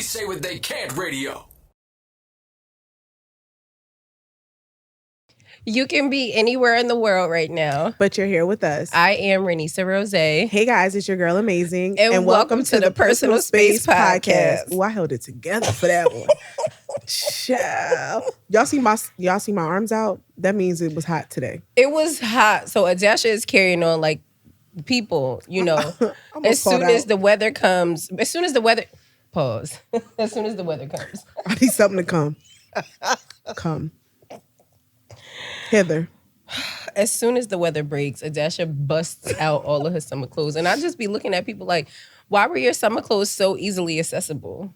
Say What They Can't Radio. You can be anywhere in the world right now, but you're here with us. I am Renisa Rose. Hey guys, it's your girl Amazing. And welcome to the Personal Space Podcast. Oh, I held it together for that one. Child. Y'all see my arms out? That means it was hot today. It was hot. So Adasha is carrying on like people, you know. As soon as the weather comes, pause. As soon as the weather comes. I need something to come. Come. Heather. As soon as the weather breaks, Adasha busts out all of her summer clothes. And I just be looking at people like, why were your summer clothes so easily accessible?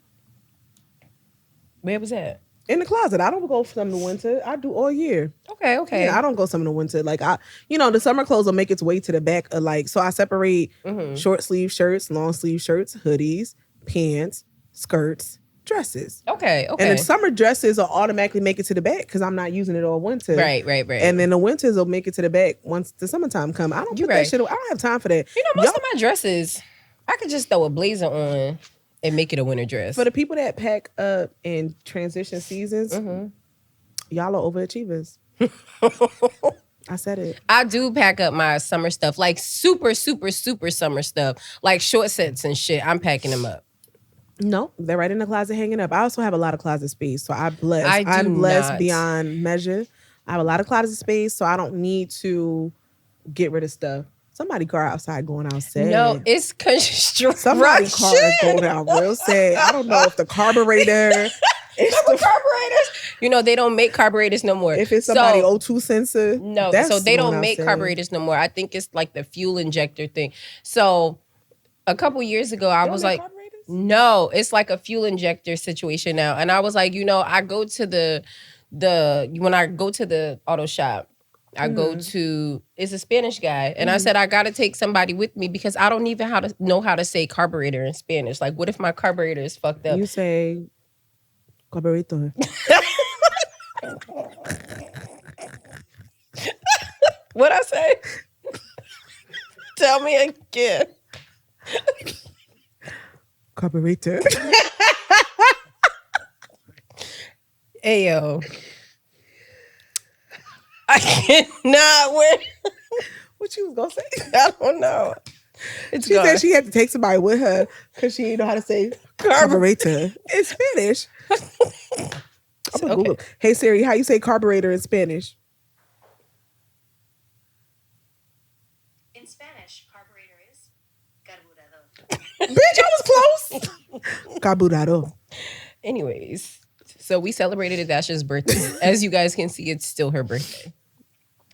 Where was that? In the closet. I don't go for some in the winter. I do all year. Okay. Yeah, I don't go some in the winter. Like the summer clothes will make its way to the back of so I separate short sleeve shirts, long sleeve shirts, hoodies, pants, skirts, dresses. Okay. And the summer dresses will automatically make it to the back because I'm not using it all winter. Right. And then the winters will make it to the back once the summertime come. I don't put that shit. I don't have time for that. You know, most of my dresses, I could just throw a blazer on and make it a winter dress. For the people that pack up in transition seasons, y'all are overachievers. I said it. I do pack up my summer stuff, like super, super, super summer stuff, like short sets and shit. I'm packing them up. No, they're right in the closet hanging up. I also have a lot of closet space, so I'm blessed beyond measure. I have a lot of closet space, so I don't need to get rid of stuff. Somebody car outside going out sad. No, it's construction. Somebody's car is going out real sad. I don't know if the carburetor. Carburetors. You know, they don't make carburetors no more. If it's somebody O2 sensor. No, so they don't make carburetors no more. I think it's like the fuel injector thing. So a couple years ago, I was like, no, it's like a fuel injector situation now. And I was like, I go to when I go to the auto shop, I go to, it's a Spanish guy. And I said, I got to take somebody with me because I don't even know how to say carburetor in Spanish. Like, what if my carburetor is fucked up? You say carburetor. What'd I say? Tell me again. Carburetor. Ayo. I cannot win. What you was gonna say? I don't know. She said she had to take somebody with her because she didn't know how to say carburetor in Spanish. I'm gonna Google. Hey Siri, how you say carburetor in Spanish? In Spanish, carburetor is carburador. Bitch, I was close. Carburador. Anyways, so we celebrated Adasha's birthday. As you guys can see, it's still her birthday.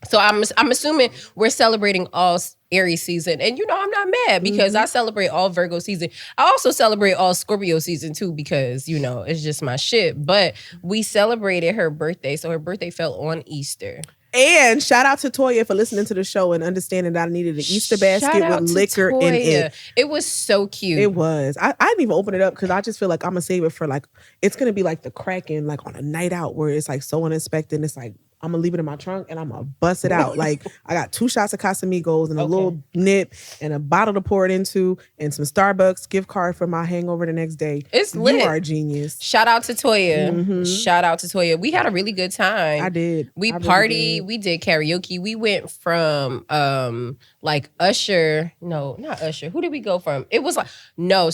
So I'm assuming we're celebrating all Aries season. And I'm not mad because I celebrate all Virgo season. I also celebrate all Scorpio season too because, it's just my shit. But we celebrated her birthday. So her birthday fell on Easter. And shout out to Toya for listening to the show and understanding that I needed an Easter basket with liquor in it. It was so cute. It was. I didn't even open it up because I just feel like I'm going to save it for it's going to be like the Kraken, like on a night out where it's like so unexpected. It's like, I'm going to leave it in my trunk and I'm going to bust it out. Like, I got 2 shots of Casamigos and a little nip and a bottle to pour it into and some Starbucks gift card for my hangover the next day. It's lit. You are a genius. Shout out to Toya. Shout out to Toya. We had a really good time. I did. We partied. We did karaoke. We went from Usher. No, not Usher. Who did we go from? It was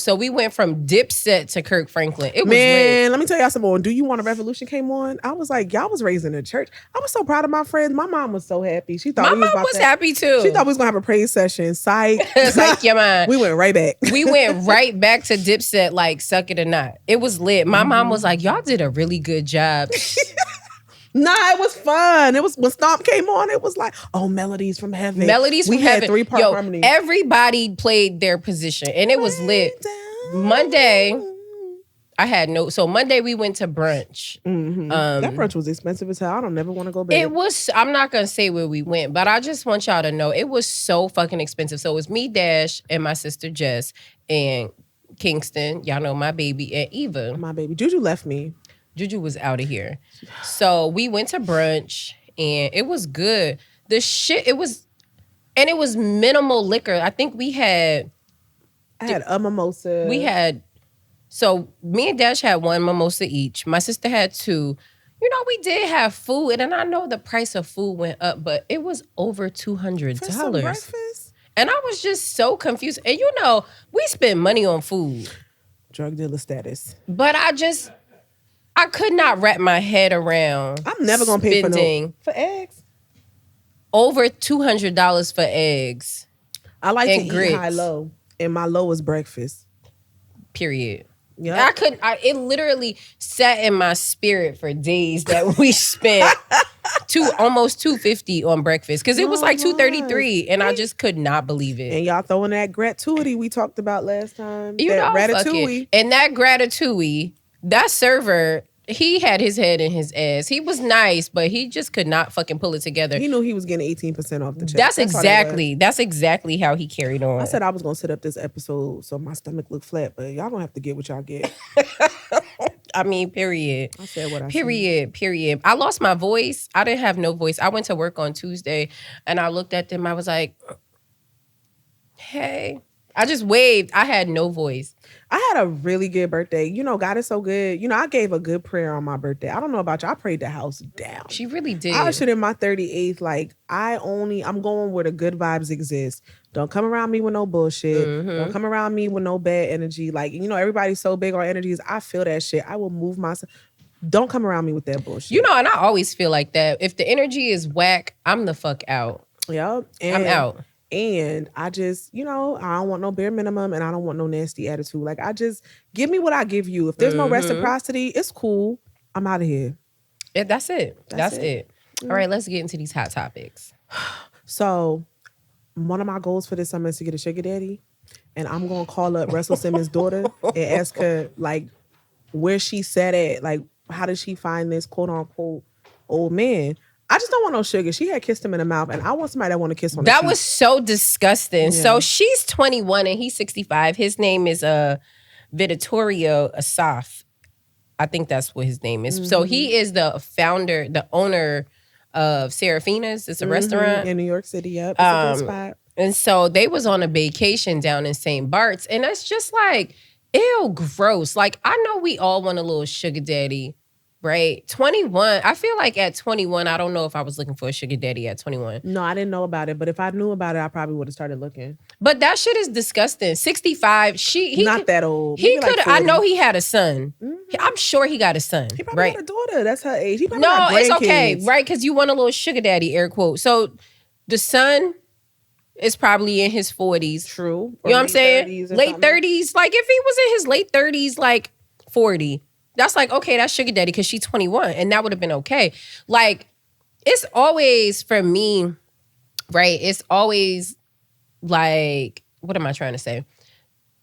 so we went from Dipset to Kirk Franklin. It was lit. Let me tell y'all something. When Do You Want a Revolution came on, I was like, y'all was raised in a church. I was so proud of my friends. My mom was so happy. She thought my mom was happy too. She thought we was gonna have a praise session. Psych. Psych your mind. We went right back. We went right back to Dipset like Suck It or Not. It was lit. My mom was like, y'all did a really good job. Nah, it was fun. It was when Stomp came on, it was like, Melodies from Heaven. Melodies from Heaven. We had 3-part harmony. Everybody played their position and it was lit. Monday, Monday we went to brunch. That brunch was expensive as hell. I don't never want to go back. It was, I'm not going to say where we went, but I just want y'all to know it was so fucking expensive. So it was me, Dash, and my sister Jess, and Kingston, y'all know my baby, and Eva. My baby. Juju left me. Juju was out of here. So we went to brunch and it was good. It was minimal liquor. I think I had a mimosa. We had So me and Dash had one mimosa each. My sister had two. You know, we did have food, and I know the price of food went up, but it was over $200. For some breakfast? And I was just so confused. And you know, we spend money on food. Drug dealer status. But I could not wrap my head around. I'm never gonna pay for eggs. Over $200 for eggs. I like and to grits. eat high-low, and my low is breakfast. Period. Yeah, It literally sat in my spirit for days that we spent almost $250 on breakfast because it was like $233, and I just could not believe it. And y'all throwing that gratuity we talked about last time. You that know, ratatouille. and that ratatouille, that server, he had his head in his ass. He was nice, but he just could not fucking pull it together. He knew he was getting 18% off the check. That's exactly how he carried on. I said I was gonna set up this episode so my stomach looked flat, but y'all gonna have to get what y'all get. I mean, period. I said what I said. Period. I lost my voice. I didn't have no voice. I went to work on Tuesday and I looked at them. I was like, hey. I just waved. I had no voice. I had a really good birthday. You know, God is so good. You know, I gave a good prayer on my birthday. I don't know about you. I prayed the house down. She really did. I ushered in my 38th. Like, I'm going where the good vibes exist. Don't come around me with no bullshit. Mm-hmm. Don't come around me with no bad energy. Like, you know, everybody's so big on energies. I feel that shit. I will move myself. Don't come around me with that bullshit. You know, and I always feel like that. If the energy is whack, I'm the fuck out. Yeah. I'm out. And I just, you know, I don't want no bare minimum and I don't want no nasty attitude. Like, I just, give me what I give you. If there's no reciprocity, it's cool. I'm out of here. Yeah, that's it. That's it. All right, let's get into these hot topics. So, one of my goals for this summer is to get a sugar daddy. And I'm going to call up Russell Simmons' daughter and ask her, like, where she sat at. Like, how did she find this quote-unquote old man? I just don't want no sugar. She had kissed him in the mouth, and I want somebody that want to kiss on the That cheek. was so disgusting. Yeah. So she's 21 and he's 65. His name is Vittorio Asaf. I think that's what his name is. Mm-hmm. So he is the founder, the owner of Serafina's. It's a restaurant in New York City. Yep, it's a good spot. And so they was on a vacation down in St. Bart's, and that's just like, ew, gross. Like, I know we all want a little sugar daddy. Right? 21. I feel like at 21, I don't know if I was looking for a sugar daddy at 21. No, I didn't know about it, but if I knew about it, I probably would have started looking. But that shit is disgusting. 65. He not that old. He Maybe like could. I 40. know he had a son. I'm sure he got a son. He probably right? got a daughter. That's her age. He probably No, got it's okay, grandkids. right? Because you want a little sugar daddy, air quote. So the son is probably in his 40s. True. You know what I'm saying? Late 30s. Like, if he was in his late 30s, like 40. That's like, okay, that's sugar daddy because she's 21. And that would have been okay. Like, it's always, for me, right? It's always like, what am I trying to say?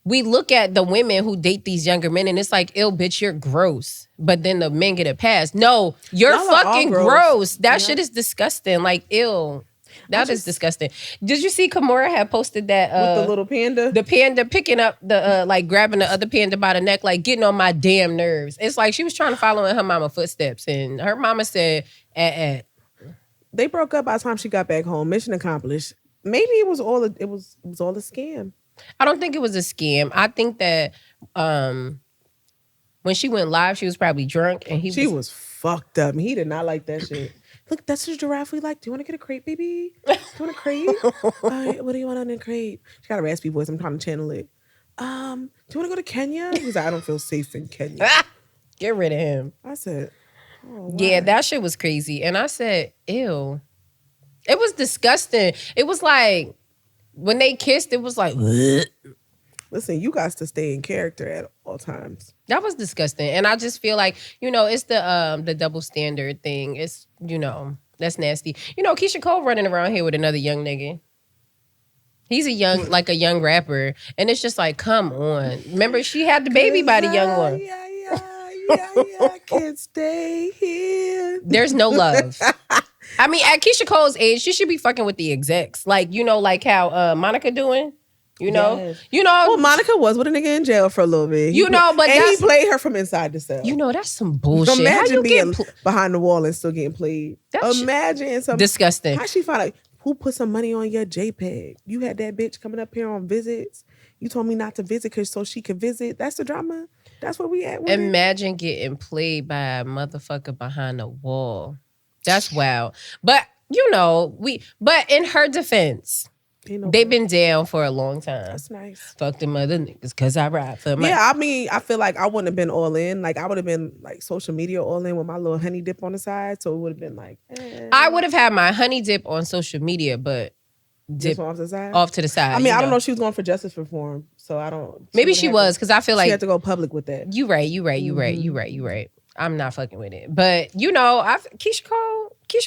We look at the women who date these younger men and it's like, ill, bitch, you're gross. But then the men get a pass. No, you're Y'all are all fucking gross. gross. That Yeah. shit is disgusting. Like, ill. That is disgusting. Did you see Kimura had posted that with the little panda? the panda picking up the like grabbing the other panda by the neck, like getting on my damn nerves. It's like she was trying to follow in her mama footsteps, and her mama said, They broke up by the time she got back home. Mission accomplished. Maybe it was all a scam. I don't think it was a scam. I think that when she went live, she was probably drunk, and She was fucked up. He did not like that shit. Look, that's the giraffe we like. Do you want to get a crate, baby? Do you want a crate? What do you want on a crate? She got a raspy voice. I'm trying to channel it. Do you want to go to Kenya? He was like, I don't feel safe in Kenya. Get rid of him. I said, oh, Yeah, why? that shit was crazy. And I said, ew. It was disgusting. It was like, when they kissed, it was like, Listen, you got to stay in character at all times. that was disgusting. And I just feel like, you know, it's the double standard thing. It's, you know, that's nasty. You know, Keisha Cole running around here with another young nigga. He's a young rapper. And it's just like, come on. Remember, she had the baby by the young one. Yeah, I can't stay here. There's no love. I mean, at Keisha Cole's age, she should be fucking with the execs. Like, you know, like how Monica doing. You know? Yes. You know. Well, Monica was with a nigga in jail for a little bit. You know, but and that's- he played her from inside the cell. You know, that's some bullshit. How Imagine you being get behind the wall and still getting played. That shit- Imagine something. disgusting. How she find out? Who put some money on your JPEG? You had that bitch coming up here on visits. You told me not to visit because so she could visit. That's the drama. That's where we at. With Imagine getting played by a motherfucker behind a wall. That's wild. But but in her defense, they've been down for a long time. That's nice. Fuck them other niggas because I ride for my. Yeah, I mean, I feel like I wouldn't have been all in. Like I would have been like social media all in with my little honey dip on the side. So it would have been like. I would have had my honey dip on social media, but dip off to the side. I mean, I don't know if she was going for justice reform, so I don't. Maybe she was because I feel like she had to go public with that. You right. I'm not fucking with it, but Keisha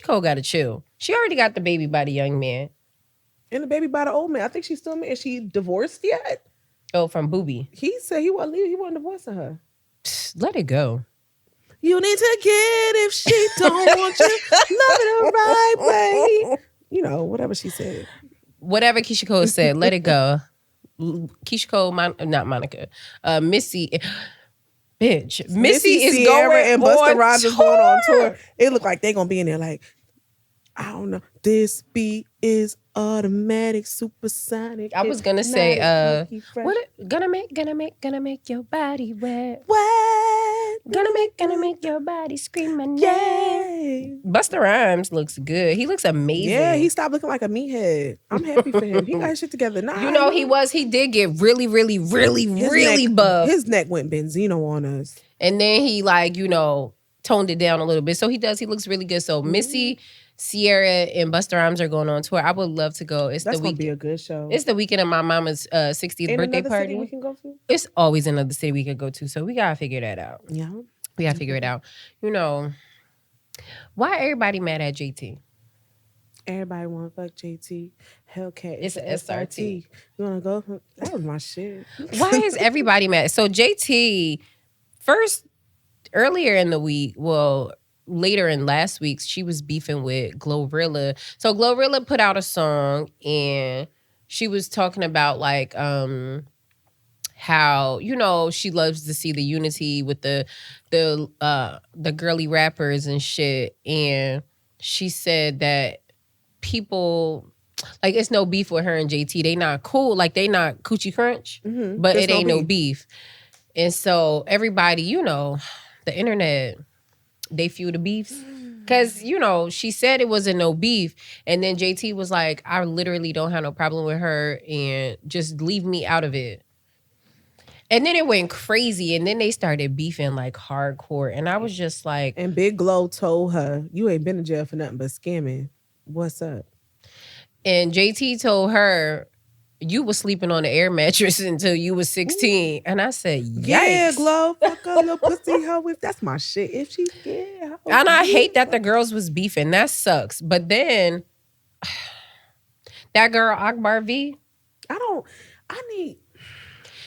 Cole got to chill. She already got the baby by the young man. And the baby by the old man. I think she's still married. Is she divorced yet? Oh, from Booby. He said he wasn't leaving. He wasn't divorcing her. Let it go. You need to get if she don't want you. Love it the right way. You know, whatever she said. Whatever Keisha Cole said, let it go. Keisha Cole, not Monica. Missy. Bitch. Missy is Sierra going and Busta on Rhymes is tour. going on tour. It look like they gonna be in there like, I don't know. This beat is automatic, supersonic. I was gonna say, gonna make your body wet. What? Gonna make your body scream my name. Busta Rhymes looks good. He looks amazing. Yeah, he stopped looking like a meathead. I'm happy for him. He got his shit together. Nah, he did get really buff. His neck went Benzino on us. And then he toned it down a little bit. So he looks really good. So Missy, Sierra, and Busta Rhymes are going on tour. I would love to go. That's gonna be a good show. It's the weekend of my mama's 60th birthday party. City we can go to? It's always another city we could go to. So we gotta figure that out. Yeah. We gotta figure it out. Why everybody mad at JT? Everybody want to fuck JT. Hellcat. It's an SRT. You want to go? That was my shit. Why is everybody mad? So JT, earlier in the week, later in last week, she was beefing with Glorilla. So Glorilla put out a song and she was talking about how she loves to see the unity with the girly rappers and shit. And she said that people it's no beef with her and JT. They not cool. They not coochie crunch, but it ain't no beef. And so everybody, the internet, they fuel the beefs. Because, she said it wasn't no beef. And then JT was like, I literally don't have no problem with her and just leave me out of it. And then it went crazy. And then they started beefing hardcore. And I was just like. And Big Glow told her, you ain't been in jail for nothing but scamming. What's up? And JT told her, you was sleeping on an air mattress until you was 16. And I said, yikes. Yeah, Glow, fuck a little pussy hoe with. That's my shit. If she scared. And I hate that the girls was beefing. That sucks. But then, that girl, Akbar V.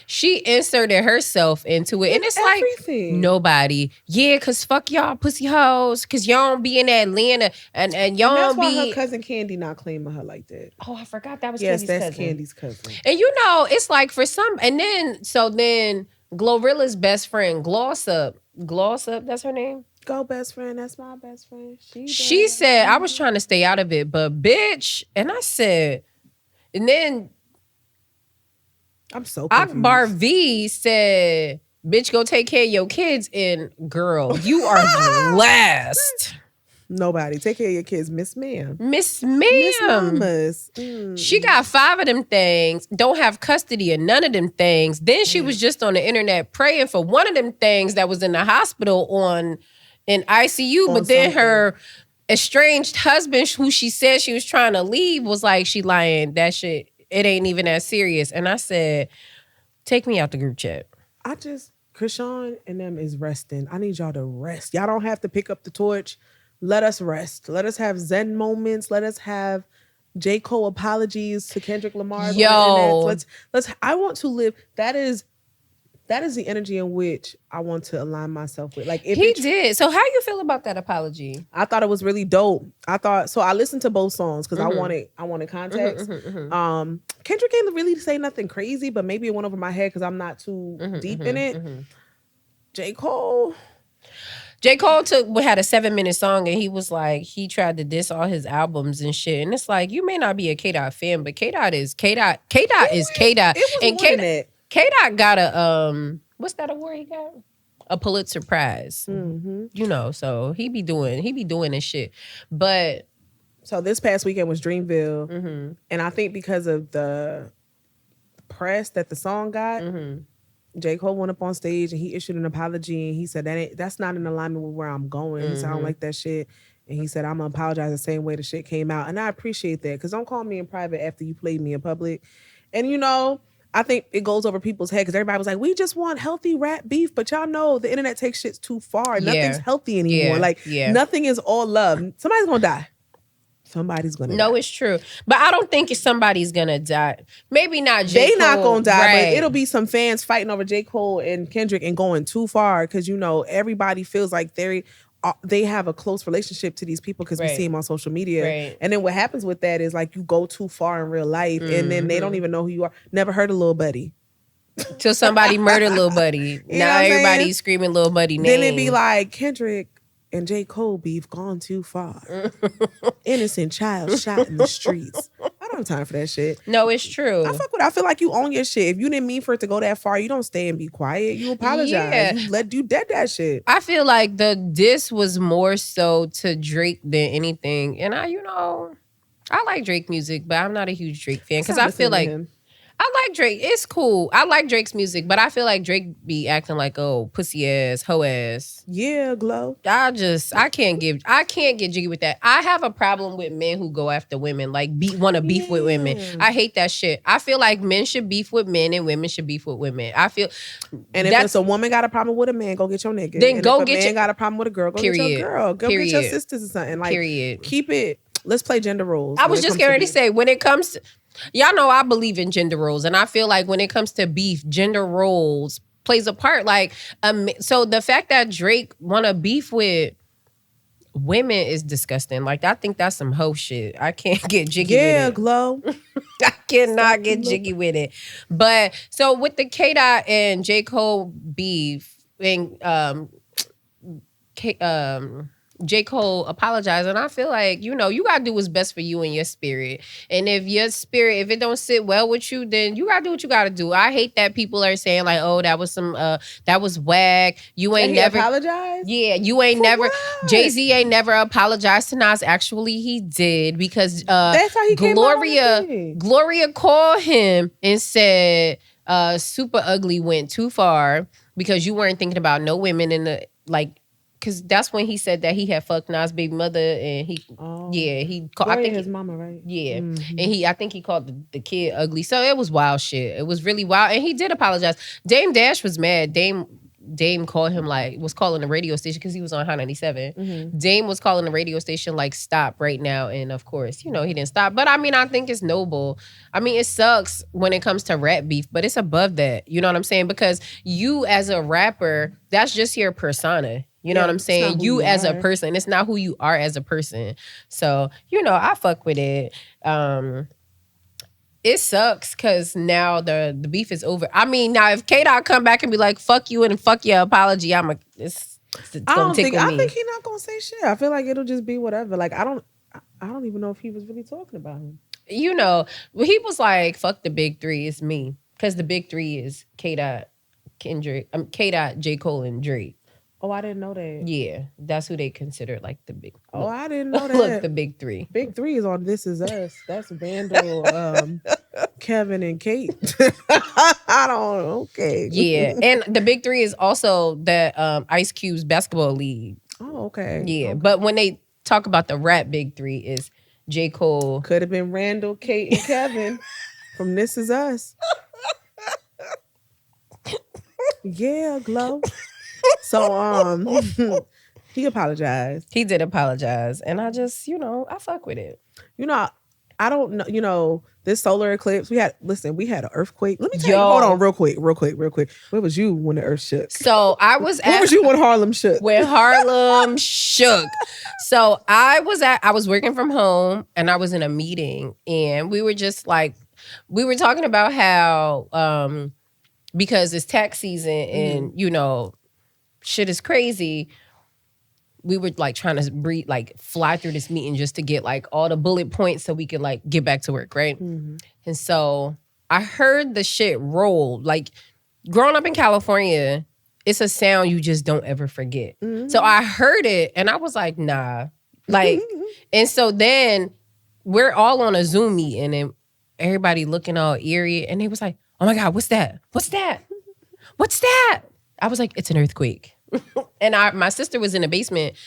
She inserted herself into it. And it's everything. Like, nobody. Yeah, because fuck y'all pussy hoes. Because y'all don't be in Atlanta. And y'all don't be. That's why her cousin Candy not claiming her like that. Oh, I forgot that was Candy's cousin. Yes, that's Candy's cousin. And it's like for some. And then Glorilla's best friend, Gloss Up, that's her name? Go best friend, that's my best friend. She said, I was trying to stay out of it, but bitch. And I said, and then. I'm so confused. Akbar V said, bitch, go take care of your kids. And girl, you are the last. Nobody. Take care of your kids. Miss Ma'am. Miss Mamas. She got 5 of them things, don't have custody of none of them things. Then she was just on the internet praying for one of them things that was in the hospital in ICU. But then her estranged husband, who she said she was trying to leave, was like, she lying. That shit. It ain't even that serious. And I said, take me out the group chat. Krishan and them is resting. I need y'all to rest. Y'all don't have to pick up the torch. Let us rest. Let us have Zen moments. Let us have J. Cole apologies to Kendrick Lamar. Yo. I want to live. That is the energy in which I want to align myself with. He did. So how you feel about that apology? I thought it was really dope. I listened to both songs because I wanted context. Kendrick ain't really say nothing crazy, but maybe it went over my head because I'm not too deep in it. J. Cole. J. Cole had a 7-minute song and he was like, he tried to diss all his albums and shit. And it's like, you may not be a K-Dot fan, but K-Dot is K-Dot. K-Dot is K-Dot. It was And more than that. K-Dot got a, what's that award he got? A Pulitzer Prize. Mm-hmm. You know, so he be doing this shit. But. So this past weekend was Dreamville. Mm-hmm. And I think because of the press that the song got, J. Cole went up on stage and he issued an apology and he said that's not in alignment with where I'm going. He said, I don't like that shit. And he said, I'm gonna apologize the same way the shit came out. And I appreciate that, because don't call me in private after you played me in public. And you know, I think it goes over people's head because everybody was like, we just want healthy rap beef. But y'all know the internet takes shit too far. Yeah. Nothing's healthy anymore. Nothing is all love. Somebody's gonna die. Somebody's gonna die. No, it's true. But I don't think somebody's gonna die. Maybe not J. Cole. They not gonna die, right. but it'll be some fans fighting over J. Cole and Kendrick and going too far, because you know everybody feels like they have a close relationship to these people because we see them on social media. Right. And then what happens with that is like you go too far in real life and then they don't even know who you are. Never heard of Lil Buddy. Till somebody murdered Lil Buddy. Now everybody's screaming Lil Buddy name. Then it'd be like Kendrick and J. Cole beef gone too far. Innocent child shot in the streets. I don't have time for that shit. No, it's true. I feel like you own your shit. If you didn't mean for it to go that far, you don't stay and be quiet. You apologize. Yeah. You dead that shit. I feel like the diss was more so to Drake than anything. And I like Drake music, but I'm not a huge Drake fan because I feel like I like Drake. It's cool. I like Drake's music, but I feel like Drake be acting like, oh, pussy ass, hoe ass. Yeah, Glow. I can't get jiggy with that. I have a problem with men who go after women, like want to beef with women. I hate that shit. I feel like men should beef with men and women should beef with women. I feel, and if it's a woman got a problem with a man, go get your nigga. Then and go if get a man got a problem with a girl, go get your girl. Go get your sisters or something. Like, keep it. Let's play gender roles. I was just getting ready to say, when it comes to, y'all know I believe in gender roles, and I feel like when it comes to beef, gender roles plays a part. Like, so the fact that Drake want to beef with women is disgusting. Like, I think that's some hoe shit. I can't get jiggy with it. Yeah, Glow. I cannot get jiggy with it. But so with the K-Dot and J. Cole beef, and J. Cole apologized, and I feel like, you gotta do what's best for you and your spirit. And if your spirit, if it don't sit well with you, then you gotta do what you gotta do. I hate that people are saying like, oh, that was that was whack. You ain't never apologized. Yeah, you ain't For never. what? Jay-Z ain't never apologized to Nas. Actually, he did, because that's how he came out on it. Gloria called him and said, "Super Ugly went too far because you weren't thinking about no women in the like." Because that's when he said that he had fucked Nas' baby mother, and he called, I think his mama, right? Yeah, and I think he called the kid ugly. So it was wild shit. It was really wild, and he did apologize. Dame Dash was mad. Dame called him, was calling the radio station because he was on Hot 97. Dame was calling the radio station like, stop right now, and of course, he didn't stop. But I mean, I think it's noble. I mean, it sucks when it comes to rap beef, but it's above that. You know what I'm saying? Because you as a rapper, that's just your persona. You know what I'm saying? You as a person. It's not who you are as a person. So, I fuck with it. It sucks because now the beef is over. I mean, now if K-Dot come back and be like, fuck you and fuck your apology, it's gonna tickle me. I think he's not gonna say shit. I feel like it'll just be whatever. Like, I don't even know if he was really talking about him. He was like, fuck the big three, it's me. Because the big three is K-Dot, K-Dot, J. Cole, and Drake. Oh, I didn't know that. Yeah, that's who they consider like the big. Oh, I didn't know that. Look, the big three. Big three is on This Is Us. That's Vandal, Kevin, and Kate. I don't know. Okay. Yeah, and the big three is also the Ice Cube's basketball league. Oh, okay. Yeah, okay. But when they talk about the rap big three, is J. Cole. Could have been Randall, Kate, and Kevin from This Is Us. Yeah, Glow. So he apologized. He did apologize, and I just, I fuck with it. I don't know. This solar eclipse, we had an earthquake. Let me tell you. Hold on, real quick. Where was you when the earth shook? So I was. Where was you when Harlem shook? When Harlem shook. So I was working from home, and I was in a meeting, and we were just like, we were talking about how because it's tax season, and shit is crazy. we were like trying to fly through this meeting just to get like all the bullet points so we could like get back to work, right? Mm-hmm. And so I heard the shit roll. Like growing up in California, it's a sound you just don't ever forget. Mm-hmm. So I heard it and I was like, nah. Like, and so then we're all on a Zoom meeting and everybody looking all eerie. And they was like, oh my God, what's that? What's that? What's that? I was like, it's an earthquake. And my sister was in the basement.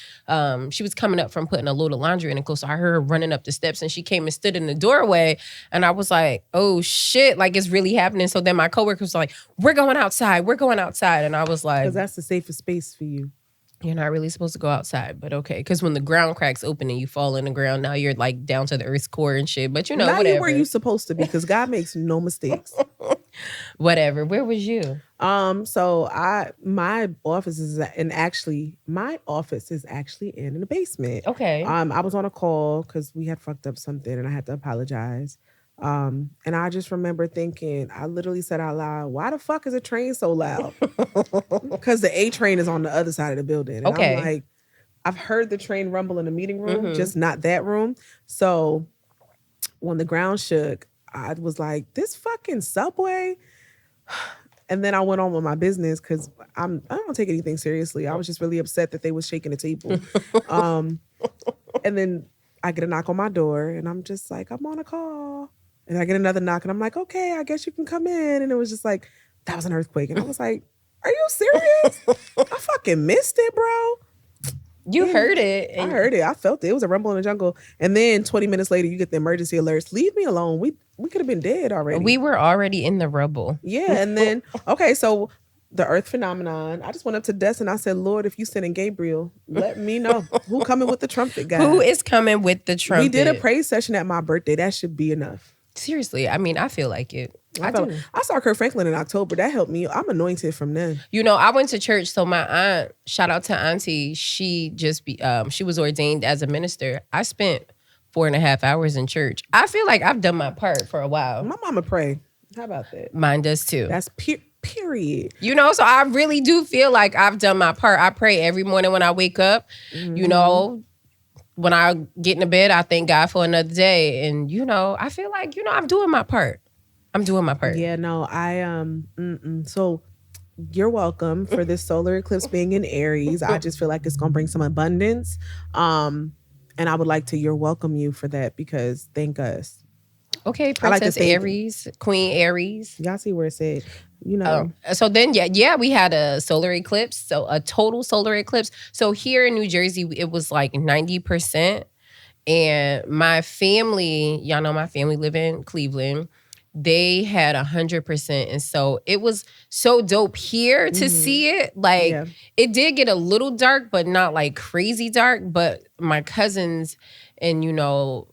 She was coming up from putting a load of laundry in the clothes. So I heard her running up the steps and she came and stood in the doorway. And I was like, oh shit, like it's really happening. So then my coworker was like, we're going outside. We're going outside. And I was like, Because that's the safest space for you. you're not really supposed to go outside, but okay. Because when the ground cracks open and you fall in the ground, now you're like down to the earth's core and shit. But you know, now whatever. you're where you supposed to be because God makes no mistakes. Whatever. Where was you? So my office is in the basement. Okay. I was on a call because we had fucked up something and I had to apologize. And I just remember thinking, I literally said out loud, why the fuck is a train so loud? Because the A train is on the other side of the building. And Okay. I'm like, I've heard the train rumble in the meeting room, just not that room. So when the ground shook, I was like, this fucking subway. And then I went on with my business because I don't take anything seriously. I was just really upset that they was shaking the table. And then I get a knock on my door and I'm just like, I'm on a call. And I get another knock and I'm like, okay, I guess you can come in. And it was just like, that was an earthquake. And I was like, are you serious? I fucking missed it, bro. You heard it. I heard it. I felt it. It was a rumble in the jungle. And then 20 minutes later, you get the emergency alerts. Leave me alone. We could have been dead already. We were already in the rubble. Yeah. And then, okay, so the earth phenomenon. I just went up to Des and I said, Lord, if you sending Gabriel, let me know. Who coming with the trumpet guy? Who is coming with the trumpet? We did a praise session at my birthday. That should be enough. Seriously, I mean, I feel like it. I do. I saw Kirk Franklin in October. That helped me. I'm anointed from then. You know, I went to church. So my aunt, shout out to Auntie, she was ordained as a minister. I spent 4.5 hours in church. I feel like I've done my part for a while. My mama pray. How about that? Mine does too. That's period. You know, so I really do feel like I've done my part. I pray every morning when I wake up. You know, when I get into bed, I thank God for another day. And, you know, I feel like, you know, I'm doing my part. I'm doing my part. Yeah, no, So you're welcome for this solar eclipse being in Aries. I just feel like it's going to bring some abundance. And I would like to welcome you for that because thank us. Okay, Princess Aries, Queen Aries. Y'all see where it said, you know. So then, we had a solar eclipse. So a total solar eclipse. So here in New Jersey, it was like 90%. And my family, y'all know my family live in Cleveland. They had 100%. And so it was so dope here to see it. Like it did get a little dark, but not like crazy dark. But my cousins and, you know,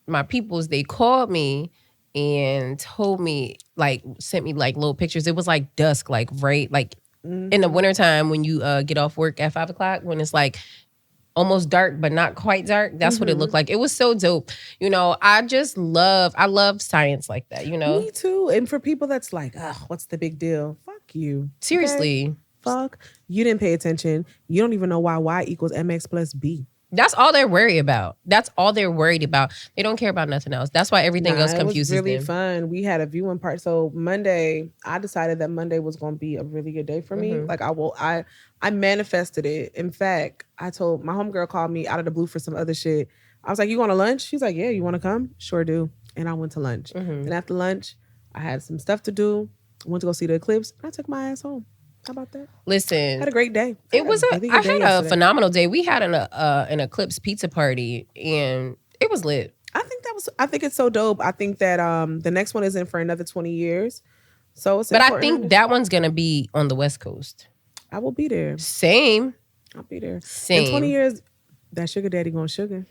my peoples, they called me and told me, like, sent me like little pictures. It was like dusk, like right, like in the wintertime when you get off work at 5 o'clock, when it's like almost dark, but not quite dark. That's what it looked like. It was so dope. You know, I love science like that, you know? Me too. And for people that's like, what's the big deal? Fuck you. Seriously. Okay? Fuck. You didn't pay attention. You don't even know why Y equals MX plus B. That's all they're worried about. That's all they're worried about. They don't care about nothing else. That's why everything else confuses them. It was really fun. We had a viewing part. So Monday, I decided that Monday was going to be a really good day for me. Like I manifested it. In fact, I told my homegirl called me out of the blue for some other shit. I was like, you going to lunch? She's like, yeah, you want to come? Sure do. And I went to lunch. And after lunch, I had some stuff to do. I went to go see the eclipse. And I took my ass home. How about that? Listen, I had a great day. I had a phenomenal day. We had an eclipse pizza party and it was lit. I think it's so dope. I think that the next one isn't for another 20 years. So it's But I think that one's gonna be on the West Coast. I will be there. Same. I'll be there. Same. In 20 years, that sugar daddy gonna sugar.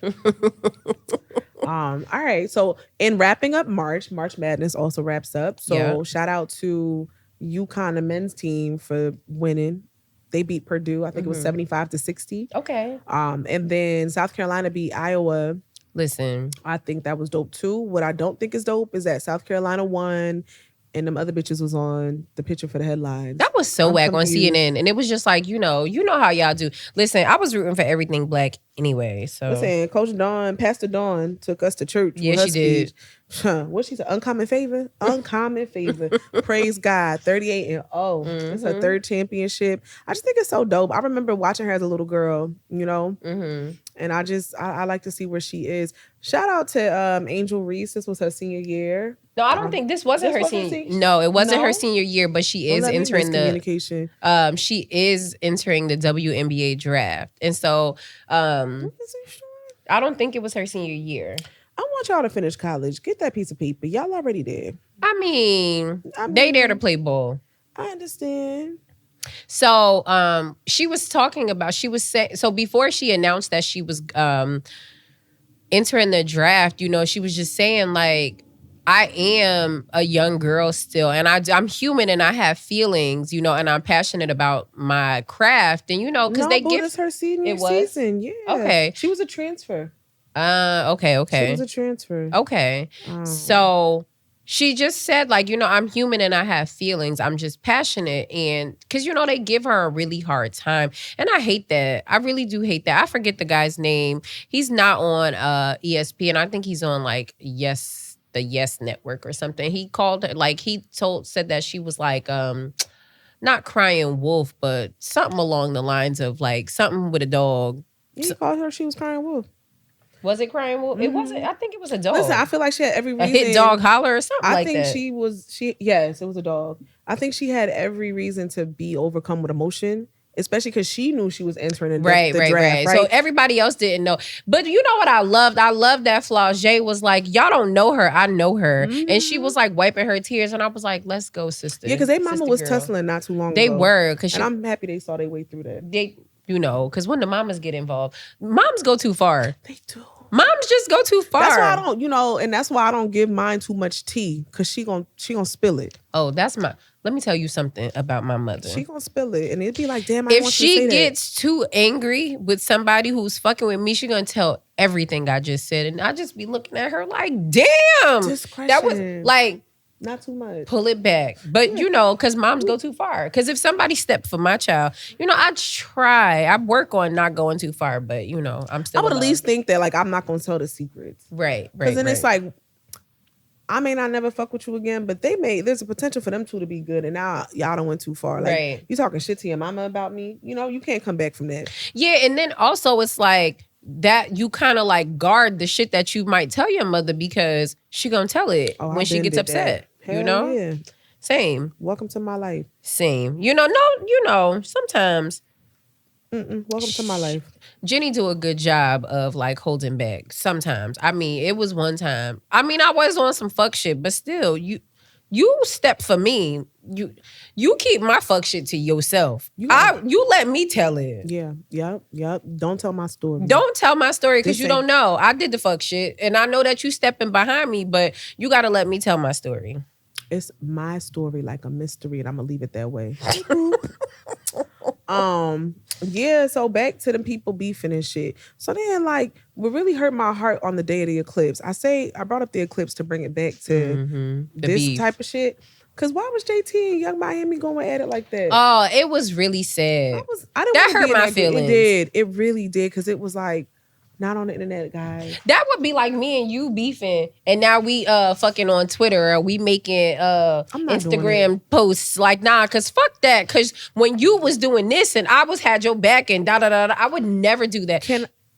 All right. So in wrapping up March Madness also wraps up. So shout out to UConn, the men's team, for winning. They beat Purdue. I think it was 75-60. Okay. And then South Carolina beat Iowa. Listen, I think that was dope too. What I don't think is dope is that South Carolina won and them other bitches was on the picture for the headlines. That was so I'm whack on confused. CNN, and it was just like, you know how y'all do. Listen, I was rooting for everything black anyway. So Listen, Coach Dawn, Pastor Dawn took us to church. Yeah, with her she did. speech. What she said? Uncommon favor. Uncommon favor. Praise God. 38-0. It's her third championship. I just think it's so dope. I remember watching her as a little girl. You know. And I like to see where she is. Shout out to Angel Reese. This was her senior year. No, I don't think this wasn't her senior. No, it wasn't her senior year, but she is entering communication. She is entering the WNBA draft, and so I don't think it was her senior year. I want y'all to finish college. Get that piece of paper. Y'all already there. I mean, they there to play ball. I understand. So she was talking about, so before she announced that she was entering the draft, you know, she was just saying like, I am a young girl still, and I'm human, and I have feelings, you know, and I'm passionate about my craft, and you know, because it's her senior season. Yeah. Okay. She was a transfer. Okay. She was a transfer. Okay. So she just said, like, you know, I'm human and I have feelings. I'm just passionate. And because, you know, they give her a really hard time. And I hate that. I really do hate that. I forget the guy's name. He's not on ESPN. I think he's on like the Yes Network or something. He called her, like, said that she was like, not crying wolf, but something along the lines of like something with a dog. He called her, she was crying wolf. Was it crying wolf? It wasn't. I think it was a dog. Listen, I feel like she had every reason. A hit dog holler or something like that. I think yes, it was a dog. I think she had every reason to be overcome with emotion, especially because she knew she was entering the draft. Right. So everybody else didn't know. But you know what I loved? I loved that flaw. Jay was like, y'all don't know her. I know her. And she was like wiping her tears. And I was like, let's go, sister. Yeah, because their mama was tussling not too long ago. They were. And I'm happy they saw their way through that. You know, because when the mamas get involved, moms go too far. They do. Moms just go too far. That's why I don't, you know, and that's why I don't give mine too much tea, because she gonna spill it. Oh, let me tell you something about my mother. She gonna spill it, and it'd be like, damn, if she gets too angry with somebody who's fucking with me, she gonna tell everything I just said, and I just be looking at her like, damn, that was like, not too much. Pull it back. But, you know, because moms go too far. Because if somebody stepped for my child, you know, I work on not going too far, but, you know, I'm still I would at least think that, like, I'm not going to tell the secrets. Right. Because then it's like, I may not never fuck with you again, but there's a potential for them two to be good. And now y'all done went too far. Like, you talking shit to your mama about me, you know, you can't come back from that. Yeah, and then also it's like, that you kind of like guard the shit that you might tell your mother, because she gonna tell it when she gets upset. Hell, you know? Yeah. Same. Welcome to my life. Same. Sometimes. Welcome to my life. Jenny do a good job of like holding back sometimes. I mean, it was one time. I mean, I was on some fuck shit, but still, you step for me. You keep my fuck shit to yourself. You let me tell it. Yeah. Yep. Don't tell my story. Don't tell my story, because you don't know. I did the fuck shit, and I know that you stepping behind me, but you got to let me tell my story. It's my story, like a mystery, and I'm gonna leave it that way. Yeah, so back to the people beefing and shit. So then, like, what really hurt my heart on the day of the eclipse, I brought up the eclipse to bring it back to this beef. Type of shit. Because why was JT and Young Miami going at it like that? Oh, it was really sad. That hurt my feelings. It did. It really did. Because it was like, not on the internet, guys. That would be like me and you beefing, and now we fucking on Twitter, or we making Instagram posts. Like, nah, because fuck that. Because when you was doing this and I had your back and da-da-da-da, I would never do that.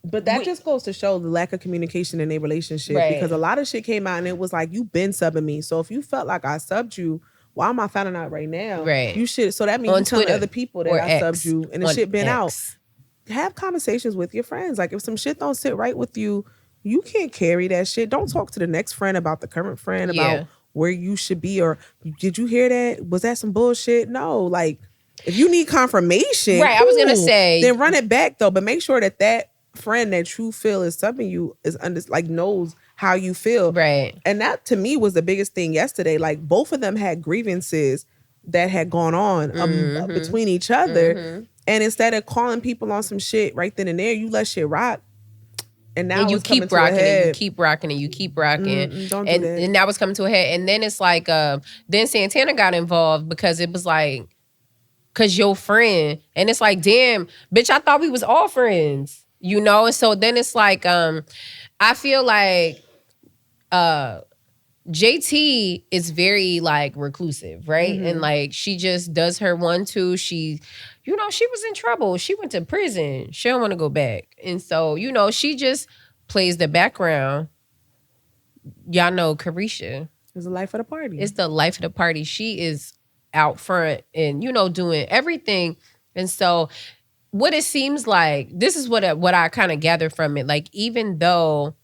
But that just goes to show the lack of communication in a relationship. Right. Because a lot of shit came out and it was like, you been subbing me. So if you felt like I subbed you, why am I finding out right now? Right. You should. So that means you telling other people that I subbed you and the shit been out. Have conversations with your friends. Like, if some shit don't sit right with you, you can't carry that shit. Don't talk to the next friend about the current friend about where you should be, or did you hear that? Was that some bullshit? No. Like, if you need confirmation, right? I was gonna say, then run it back though, but make sure that friend that you feel is subbing you is knows how you feel, right? And that to me was the biggest thing yesterday. Like, both of them had grievances that had gone on between each other, and instead of calling people on some shit right then and there, you let shit rock. And now and you it's coming keep to a rocking and you head. keep rocking and you keep rocking. Don't do and that. and now it's coming to a head. And then it's like then Santana got involved because it was like, cause your friend. And it's like, damn, bitch, I thought we was all friends. You know? And so then it's like, I feel like JT is very like reclusive, right? And like she just does her 1-2. She, you know, she was in trouble. She went to prison. She don't want to go back. And so, you know, she just plays the background. Y'all know Carisha. It's the life of the party. It's the life of the party. She is out front and, you know, doing everything. And so what it seems like, this is what I kind of gather from it. Like, even though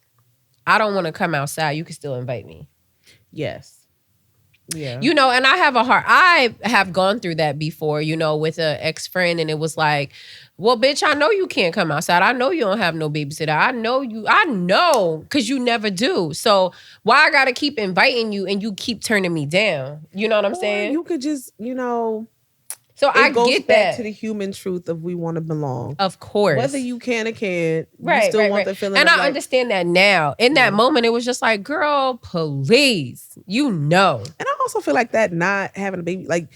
I don't want to come outside, you can still invite me. Yes. Yeah. You know, and I have gone through that before, you know, with an ex-friend, and it was like, well, bitch, I know you can't come outside. I know you don't have no babysitter. I know, because you never do. So why I gotta keep inviting you and you keep turning me down? You know what I'm saying? You could just, you know, So I it goes get back that. to the human truth of we want to belong. Of course. Whether you can or can't, Right, you still right, want right. the feeling And of I like, understand that now. In that moment, it was just like, girl, please, you know. And I also feel like that not having a baby, like,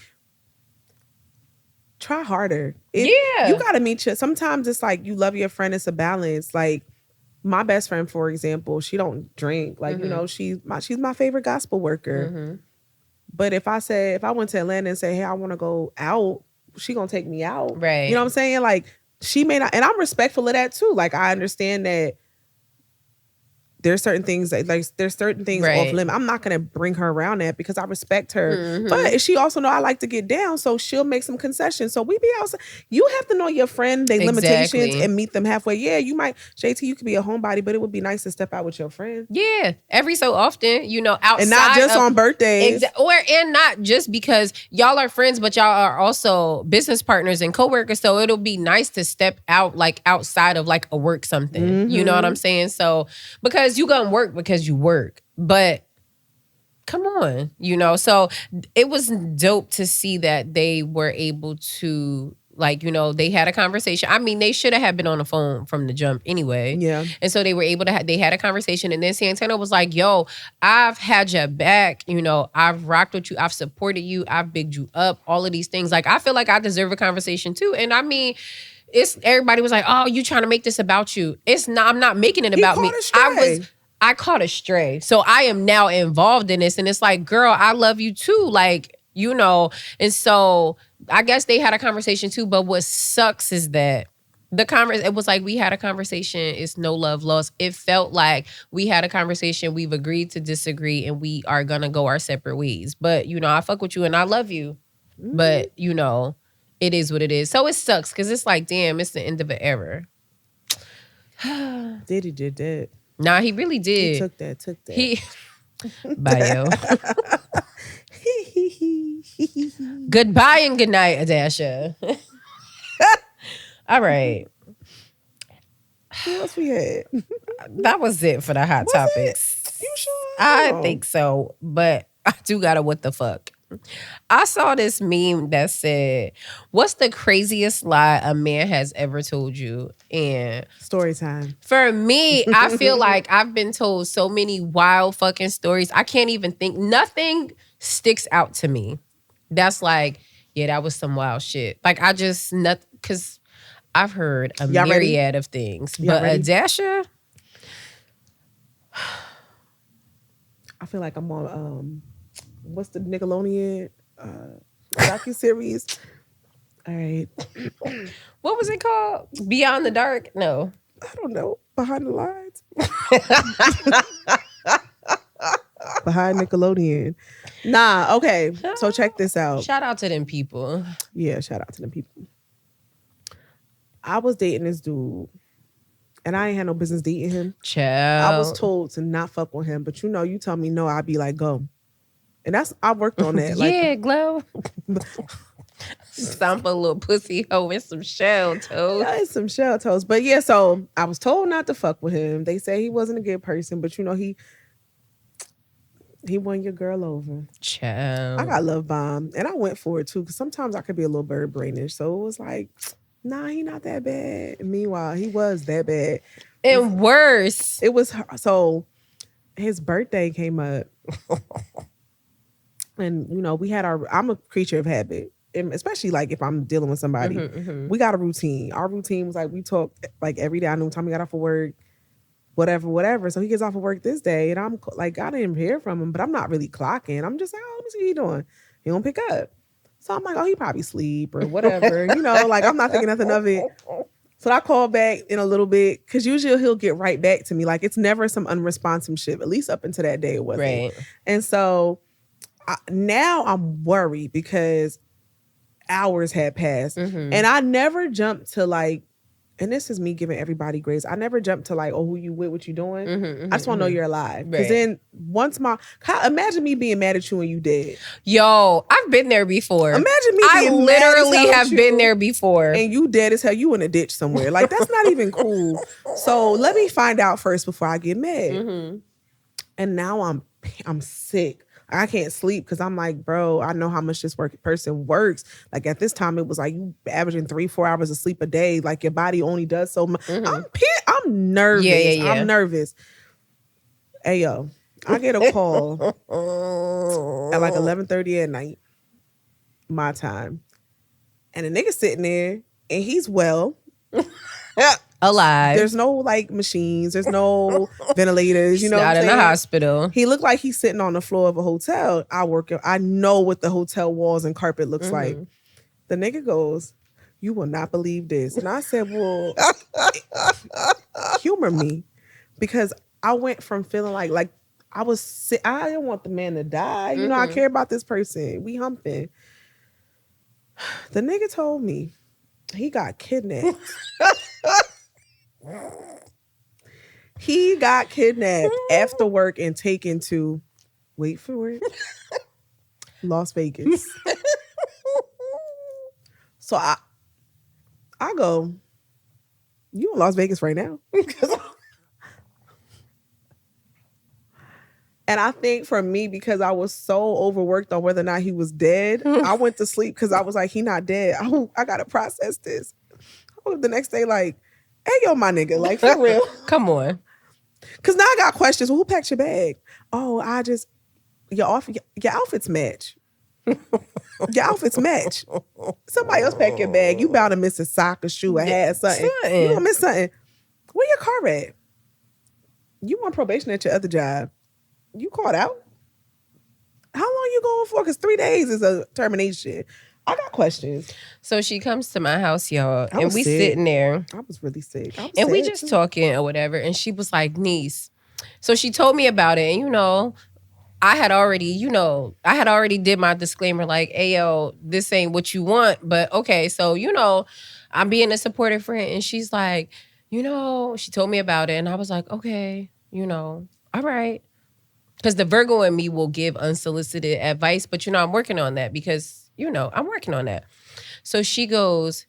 try harder. Yeah. You got to meet sometimes it's like you love your friend, it's a balance. Like, my best friend, for example, she don't drink. Like, you know, she's my favorite gospel worker. But if I went to Atlanta and say, hey, I want to go out, she gonna take me out. Right. You know what I'm saying? Like, she may not, and I'm respectful of that too. Like, I understand that there's certain things that, like, there's certain things Right. off limit. I'm not gonna bring her around that because I respect her. But she also know I like to get down, so she'll make some concessions. So we be outside. You have to know your friend, their limitations, and meet them halfway. Yeah, you might, JT, you could be a homebody, but it would be nice to step out with your friend. Yeah. Every so often, you know, outside. And not just of, on birthdays. And not just because y'all are friends, but y'all are also business partners and coworkers. So it'll be nice to step out, like, outside of like a work something. You know what I'm saying? So because you gonna work because you work, but come on, you know. So it was dope to see that they were able to, like, you know, they had a conversation. I mean, they should have been on the phone from the jump anyway. Yeah. And so they were able to they had a conversation, and then Santana was like, yo, I've had your back, you know, I've rocked with you, I've supported you, I've bigged you up, all of these things. Like, I feel like I deserve a conversation too. And I mean, everybody was like, oh, you trying to make this about you. It's not, I'm not making it about me. I caught a stray. So I am now involved in this. And it's like, girl, I love you too. Like, you know. And so I guess they had a conversation too. But what sucks is that it was like we had a conversation. It's no love lost. It felt like we had a conversation. We've agreed to disagree and we are going to go our separate ways. But, you know, I fuck with you and I love you. But, you know, it is what it is. So it sucks because it's like, damn, it's the end of an era. Diddy did that. Nah, he really did. He took that. He bio. Goodbye and good night, Adasha. All right. What else we had? That was it for the hot topics. You sure? I think so, but I do got a what the fuck. I saw this meme that said, what's the craziest lie a man has ever told you? And story time. For me, I feel like I've been told so many wild fucking stories. I can't even think. Nothing sticks out to me. That's like, yeah, that was some wild shit. Like, I just, because I've heard a myriad of things. But Adasha? I feel like I'm on, what's the Nickelodeon docu-series? All right. What was it called? Beyond the Dark? No. I don't know. Behind the Lines? Behind Nickelodeon. Nah, okay. So check this out. Shout out to them people. Yeah, shout out to them people. I was dating this dude, and I ain't had no business dating him. Child. I was told to not fuck with him, but you know, you tell me no, I'd be like, go. And I worked on that. Yeah, Glow. Stomp a little pussy hoe and some shell toes. Yeah, it's some shell toes. But yeah, so I was told not to fuck with him. They say he wasn't a good person, but you know, he won your girl over. Child. I got love bomb, and I went for it too, because sometimes I could be a little bird brainish. So it was like, Nah, he not that bad. Meanwhile, he was that bad. And worse. It was so his birthday came up. And we had I'm a creature of habit. And especially like if I'm dealing with somebody. We got a routine. Our routine was like we talk like every day. I knew time we got off of work, whatever. So he gets off of work this day and I'm like, I didn't hear from him, but I'm not really clocking. I'm just like, oh, let me see what he doing. He don't pick up. So I'm like, oh, he probably sleep or whatever. Like I'm not thinking nothing of it. So I call back in a little bit because usually he'll get right back to me. Like it's never some unresponsive shit. At least up until that day it wasn't. Right. And so now I'm worried because hours had passed. And I never jumped to like, and this is me giving everybody grace. I never jumped to like, oh, who you with, what you doing. I just want to know you're alive. Because then once imagine me being mad at you and you dead. Yo, I've been there before. Imagine me I being literally mad as hell have at you been there before. and you dead as hell. You in a ditch somewhere. Like that's not even cool. So let me find out first before I get mad. And now I'm sick. I can't sleep because I'm like, bro, I know how much this person works. Like at this time, it was like you averaging 3-4 hours of sleep a day. Like your body only does so much. I'm nervous. Yeah. I'm nervous. Hey, yo, I get a call at like 11:30 at night, my time. And the nigga sitting there and he's well. Alive. There's no like machines. There's no ventilators. You know, not in the hospital. He looked like he's sitting on the floor of a hotel. I know what the hotel walls and carpet looks like. The nigga goes, "You will not believe this," and I said, "Well, humor me," because I went from feeling like I was sick. I didn't want the man to die. You know, I care about this person. We humping. The nigga told me he got kidnapped. He got kidnapped after work and taken to, wait for it, Las Vegas. So I go, you in Las Vegas right now? And I think for me, because I was so overworked on whether or not he was dead, I went to sleep because I was like, he not dead. I got to process this. I woke up the next day like, hey, yo, my nigga, like for real. Come on. Because now I got questions. Well, who packed your bag? Oh, your outfits match. Your outfits match. Somebody else packed your bag. You bound to miss a sock, a shoe, a hat, something. You gonna miss something. Where your car at? You on probation at your other job. You caught out? How long you going for? Because 3 days is a termination. I got questions. So she comes to my house, y'all, and we sick. sitting there. I was really sick. And we just talking or whatever. And she was like, niece. So she told me about it. And, I had already did my disclaimer like, hey, yo, this ain't what you want. But okay, so, I'm being a supportive friend. And she's like, she told me about it. And I was like, okay, all right. Because the Virgo in me will give unsolicited advice. But, I'm working on that because, I'm working on that. So she goes,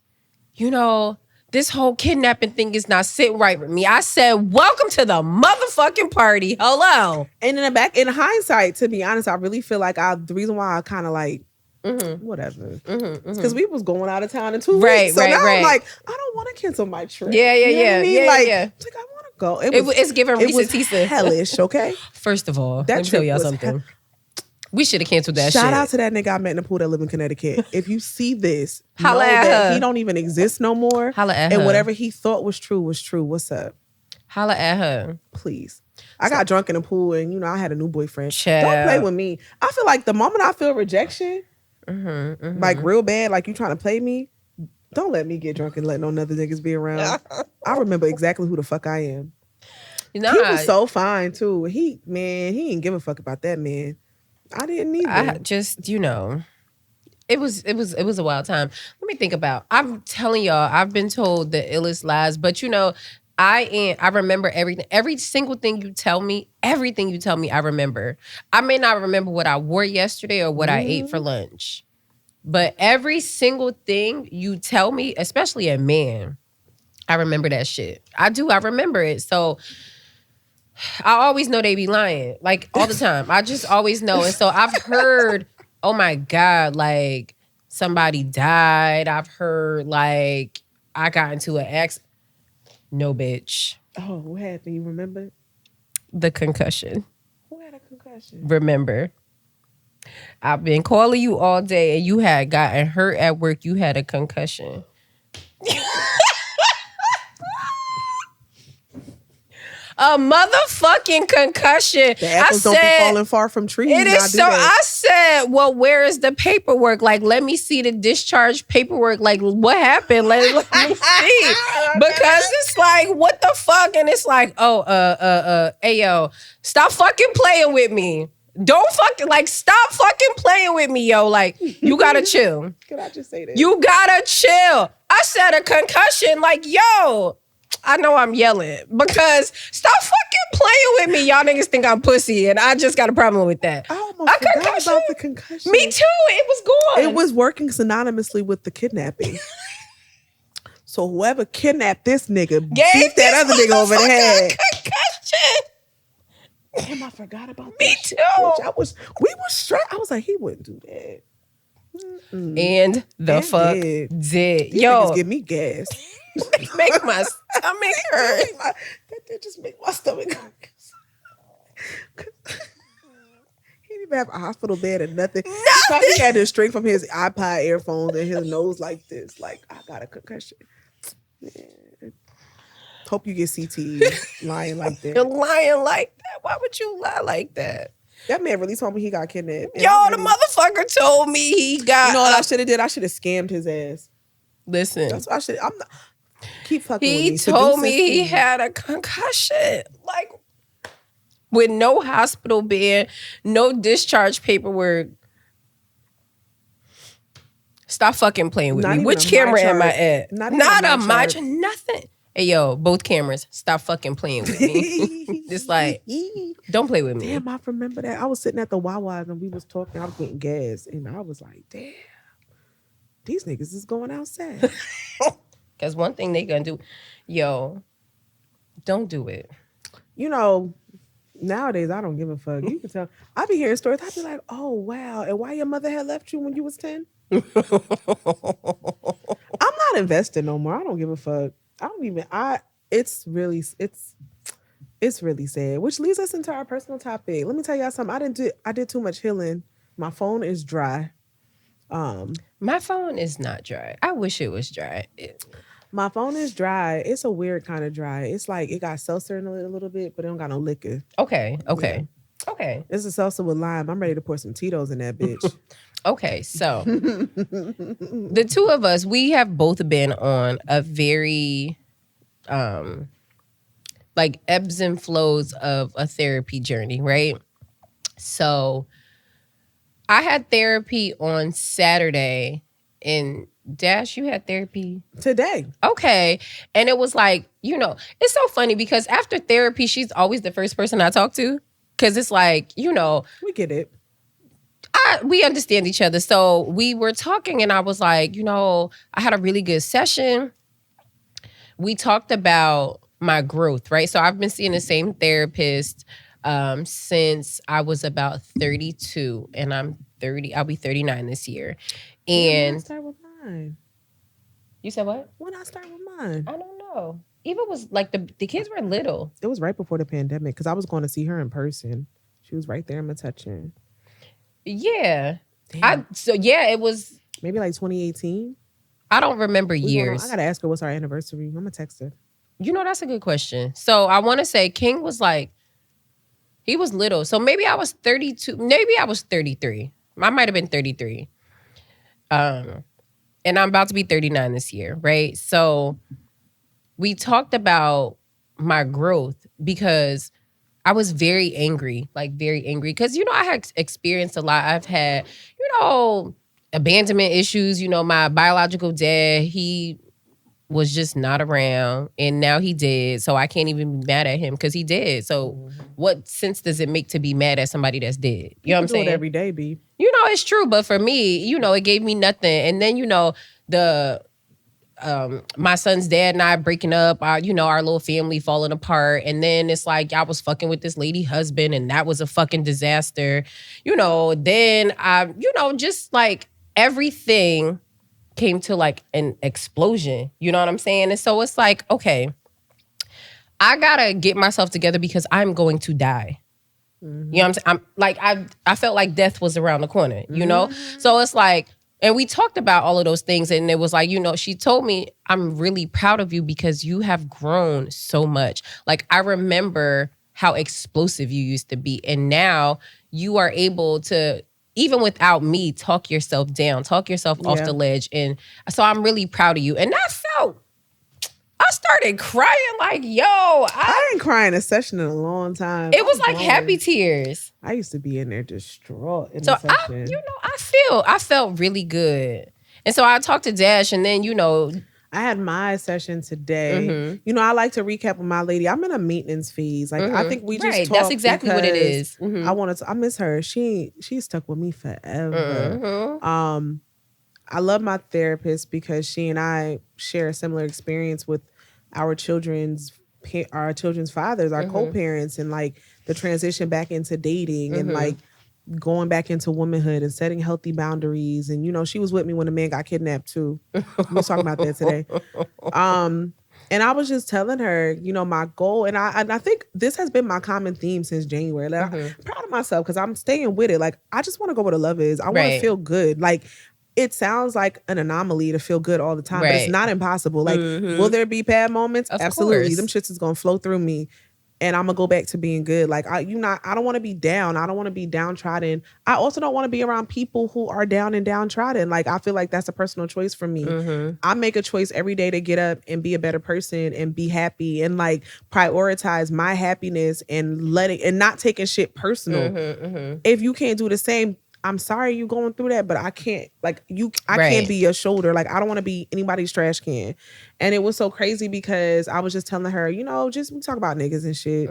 this whole kidnapping thing is not sitting right with me. I said, welcome to the motherfucking party. Hello. And in hindsight, to be honest, I really feel like the reason why I kind of like, whatever. Because we was going out of town in 2 weeks. So now I'm like, I don't want to cancel my trip. Yeah. It's like, I want to go. It's giving Reese's It Pieces. was hellish, okay? First of all, That let me tell trip y'all was something. We should have canceled that shit. Shout out to that nigga I met in the pool that live in Connecticut. If you see this, Holla know at that her. he don't even exist no more. Holla at and her. whatever he thought was true was true. What's up? Holla at her. Please. I got drunk in the pool and, I had a new boyfriend. Child. Don't play with me. I feel like the moment I feel rejection, like real bad, like you trying to play me, don't let me get drunk and let no other niggas be around. I remember exactly who the fuck I am. He was so fine too. He didn't give a fuck about that man. I didn't either. I just, it was a wild time. Let me think about. I'm telling y'all, I've been told the illest lies, but I remember everything. Every single thing you tell me, I remember. I may not remember what I wore yesterday or what I ate for lunch, but every single thing you tell me, especially a man, I remember that shit. I do. I remember it. So I always know they be lying, like all the time. I just always know. And so I've heard, oh my God, like somebody died. I've heard like, I got into an accident. No, bitch. Oh, what happened? You remember? The concussion. Who had a concussion? Remember. I've been calling you all day and you had gotten hurt at work. You had a concussion. A motherfucking concussion. The apples don't be falling far from trees. It is so. I said, well, where is the paperwork? Like, let me see the discharge paperwork. Like, what happened? Let me see. Because it's like, what the fuck? And it's like, hey, yo, stop fucking playing with me. Don't fucking, like, stop fucking playing with me, yo. Like, you gotta chill. Can I just say that? You gotta chill. I said a concussion, like, yo. I know I'm yelling because stop fucking playing with me. Y'all niggas think I'm pussy and I just got a problem with that. I almost forgot about the concussion. Me too. It was gone. It was working synonymously with the kidnapping. So whoever kidnapped this nigga beat that other nigga over the head. Concussion. Damn, I forgot about that. Me too. We was stressed. I was like, he wouldn't do that. And the fuck did. These Yo. niggas give me gas. Make my stomach hurt. That did just make my stomach hurt. He didn't even have a hospital bed or nothing. He had to straight from his iPod earphones and his nose like this. Like, I got a concussion. Man. Hope you get CTE lying like that. You're lying like that. Why would you lie like that? That man really told me he got kidnapped. Yo, the motherfucker told me he got. You know what I should have did? I should have scammed his ass. Listen. That's what I should. I'm not. Keep fucking with me. He told me he had a concussion. Like, with no hospital bed, no discharge paperwork. Stop fucking playing with me. Which camera am I at? Not a my chart. Nothing. Hey, yo, both cameras. Stop fucking playing with me. Just like, don't play with me. Damn, I remember that. I was sitting at the Wawa's and we was talking. I was getting gas. And I was like, damn, these niggas is going outside. Because one thing they gonna do, yo, don't do it. You know, nowadays I don't give a fuck. You can tell. I be hearing stories. I be like, oh, wow. And why your mother had left you when you was 10? I'm not invested no more. I don't give a fuck. It's really sad. Which leads us into our personal topic. Let me tell y'all something. I did too much healing. My phone is dry. My phone is not dry. I wish it was dry. My phone is dry. It's a weird kind of dry. It's like it got seltzer in it a little bit, but it don't got no liquor. Okay. Yeah. It's a salsa with lime. I'm ready to pour some Tito's in that bitch. Okay, so the two of us, we have both been on a very like ebbs and flows of a therapy journey, right? So I had therapy on Saturday, and Dash, you had therapy today. Okay. And it was like, you know, it's so funny because after therapy, she's always the first person I talk to. Because it's like, you know. We get it. We understand each other. So we were talking and I was like, you know, I had a really good session. We talked about my growth, right? So I've been seeing the same therapist since I was about 32 and I'm 30. I'll be 39 this year. And when I start with mine. You said what? When I start with mine. I don't know. Eva was like, the kids were little. It was right before the pandemic because I was going to see her in person. She was right there in Metuchen. Yeah. It was maybe like 2018. I don't remember years. I gotta ask her what's our anniversary. I'm gonna text her. You know, that's a good question. So I want to say King was like, he was little. So maybe I was 32. Maybe I was 33. I might have been 33. And I'm about to be 39 this year, right? So we talked about my growth because I was very angry, because, you know, I had experienced a lot. I've had, you know, abandonment issues. You know, my biological dad, he was just not around and now he dead. So I can't even be mad at him because he dead. So what sense does it make to be mad at somebody that's dead? You know what I'm saying? Do it every day, B. You know, it's true. But for me, you know, it gave me nothing. And then, you know, my son's dad and I breaking up, our little family falling apart. And then it's like, I was fucking with this lady husband and that was a fucking disaster. You know, then just like everything came to like an explosion. You know what I'm saying? And so it's like, okay, I gotta get myself together because I'm going to die. You know what I'm saying? I'm like, I felt like death was around the corner, you know? So it's like, and we talked about all of those things, and it was like, you know, she told me, I'm really proud of you because you have grown so much. Like, I remember how explosive you used to be, and now you are able to, even without me, talk yourself down, talk yourself off the ledge. And so I'm really proud of you. And that felt, I started crying like, yo. I didn't cry in a session in a long time. It was like happy tears. I used to be in there distraught in the session. I felt really good. And so I talked to Dash, and then, you know, I had my session today. You know, I like to recap with my lady. I'm in a maintenance phase. Like, I think we just talked. That's exactly what it is. I miss her. She stuck with me forever. I love my therapist because she and I share a similar experience with our children's fathers, our co-parents, and like the transition back into dating and like going back into womanhood and setting healthy boundaries. And, you know, she was with me when the man got kidnapped too. We were talking about that today. And I was just telling her, you know, my goal, and I think this has been my common theme since January. Like, I'm proud of myself because I'm staying with it. Like, I just want to go where the love is. I want to feel good. Like, it sounds like an anomaly to feel good all the time, but it's not impossible. Like, will there be bad moments? Of Absolutely. course. Them shits is gonna flow through me, and I'm gonna go back to being good. Like, I don't want to be down. I don't want to be downtrodden. I also don't want to be around people who are down and downtrodden. Like, I feel like that's a personal choice for me. I make a choice every day to get up and be a better person and be happy and like prioritize my happiness and not taking shit personal. If you can't do the same, I'm sorry you going through that, but I can't, like, I can't be your shoulder. Like, I don't want to be anybody's trash can. And it was so crazy because I was just telling her, you know, we talk about niggas and shit.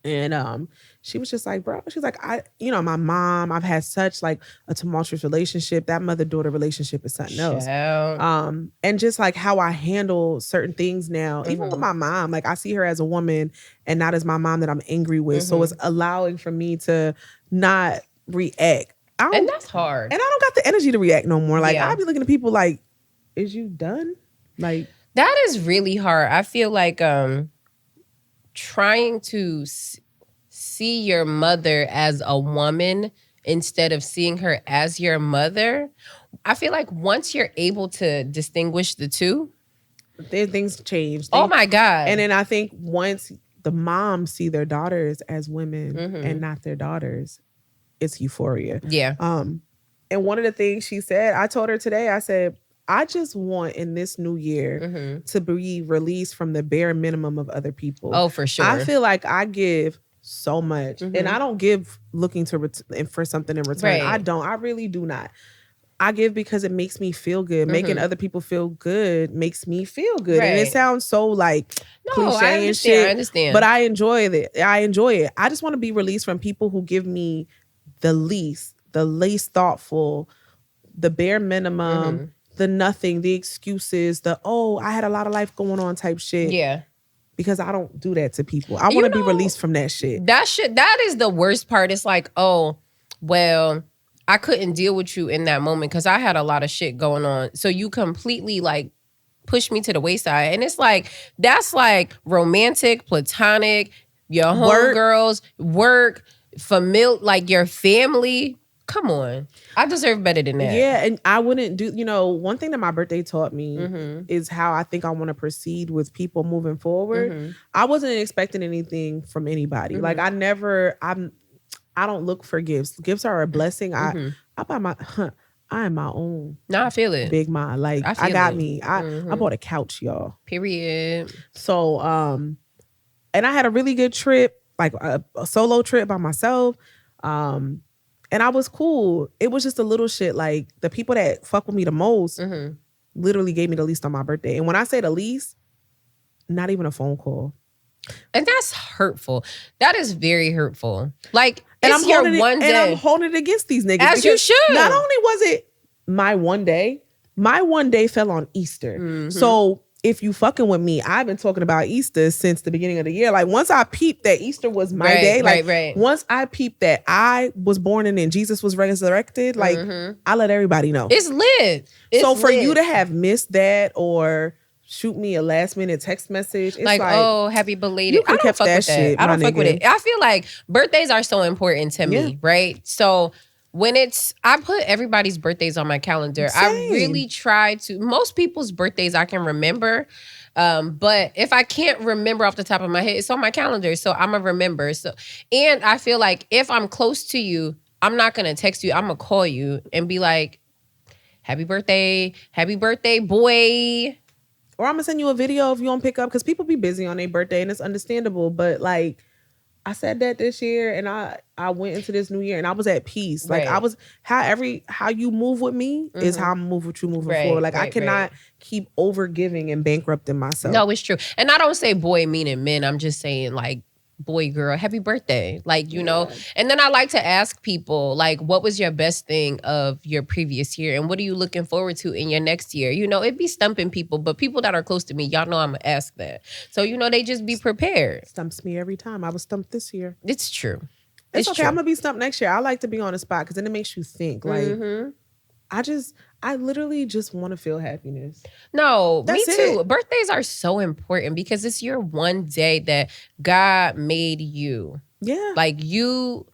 And she was just like, bro, she's like, my mom, I've had such like a tumultuous relationship. That mother-daughter relationship is something else. And just like how I handle certain things now, even with my mom, like I see her as a woman and not as my mom that I'm angry with. So it's allowing for me to not react. And that's hard. And I don't got the energy to react no more. Like, I'll be looking at people like, is you done? Like, that is really hard. I feel like trying to see your mother as a woman instead of seeing her as your mother. I feel like once you're able to distinguish the two, then things change. Oh my God. And then I think once the moms see their daughters as women and not their daughters, it's euphoria. Yeah. And one of the things she said, I told her today, I said, I just want in this new year to be released from the bare minimum of other people. Oh, for sure. I feel like I give so much and I don't give looking for something in return. I don't. I really do not. I give because it makes me feel good. Making other people feel good makes me feel good. And it sounds so like cliche and shit. I understand. But I enjoy it. I enjoy it. I just want to be released from people who give me the least thoughtful, the bare minimum, the nothing, the excuses, I had a lot of life going on type shit. Yeah. Because I don't do that to people. I want to be released from that shit. That is the worst part. It's like, oh, well, I couldn't deal with you in that moment because I had a lot of shit going on. So you completely like pushed me to the wayside. And it's like, that's like romantic, platonic, your homegirls, work, familiar, like your family. Come on. I deserve better than that. Yeah, and I wouldn't do, one thing that my birthday taught me is how I think I want to proceed with people moving forward. I wasn't expecting anything from anybody. Like I don't look for gifts. Gifts are a blessing. I buy I am my own. No, I feel it. Big mind. Like I got me. I bought a couch, y'all. Period. So and I had a really good trip, like a solo trip by myself. And I was cool. It was just a little shit. Like the people that fuck with me the most literally gave me the least on my birthday. And when I say the least, not even a phone call. And that's hurtful. That is very hurtful. Like, it's your one day. And I'm holding it against these niggas. As you should. Not only was it my one day fell on Easter. So if you fucking with me, I've been talking about Easter since the beginning of the year. Like once I peeped that Easter was my day, like once I peeped that I was born and then Jesus was resurrected, like I let everybody know. It's lit. So for you to have missed that or shoot me a last minute text message, it's like oh, happy belated. I don't fuck with that. I don't fuck with it. I feel like birthdays are so important to me, right? So when I put everybody's birthdays on my calendar. Same. I really try to. Most people's birthdays I can remember, but if I can't remember off the top of my head, it's on my calendar, so I'm gonna remember. So, and I feel like if I'm close to you, I'm not gonna text you. I'm gonna call you and be like, happy birthday, boy. Or I'm gonna send you a video if you don't pick up, because people be busy on their birthday and it's understandable. But like, I said that this year, and I went into this new year and I was at peace. Like I was how you move with me is how I'm move with you moving forward. Like I cannot keep over giving and bankrupting myself. No, it's true. And I don't say boy meaning men. I'm just saying like boy, girl, happy birthday. Like, you know, and then I like to ask people, like, what was your best thing of your previous year? And what are you looking forward to in your next year? You know, it'd be stumping people, but people that are close to me, y'all know I'm going to ask that. So, you know, they just be prepared. Stumps me every time. I was stumped this year. It's true. It's okay. True. I'm going to be stumped next year. I like to be on the spot because then it makes you think. Like, I literally just want to feel happiness. No, me too. Birthdays are so important because it's your one day that God made you. Yeah. Like you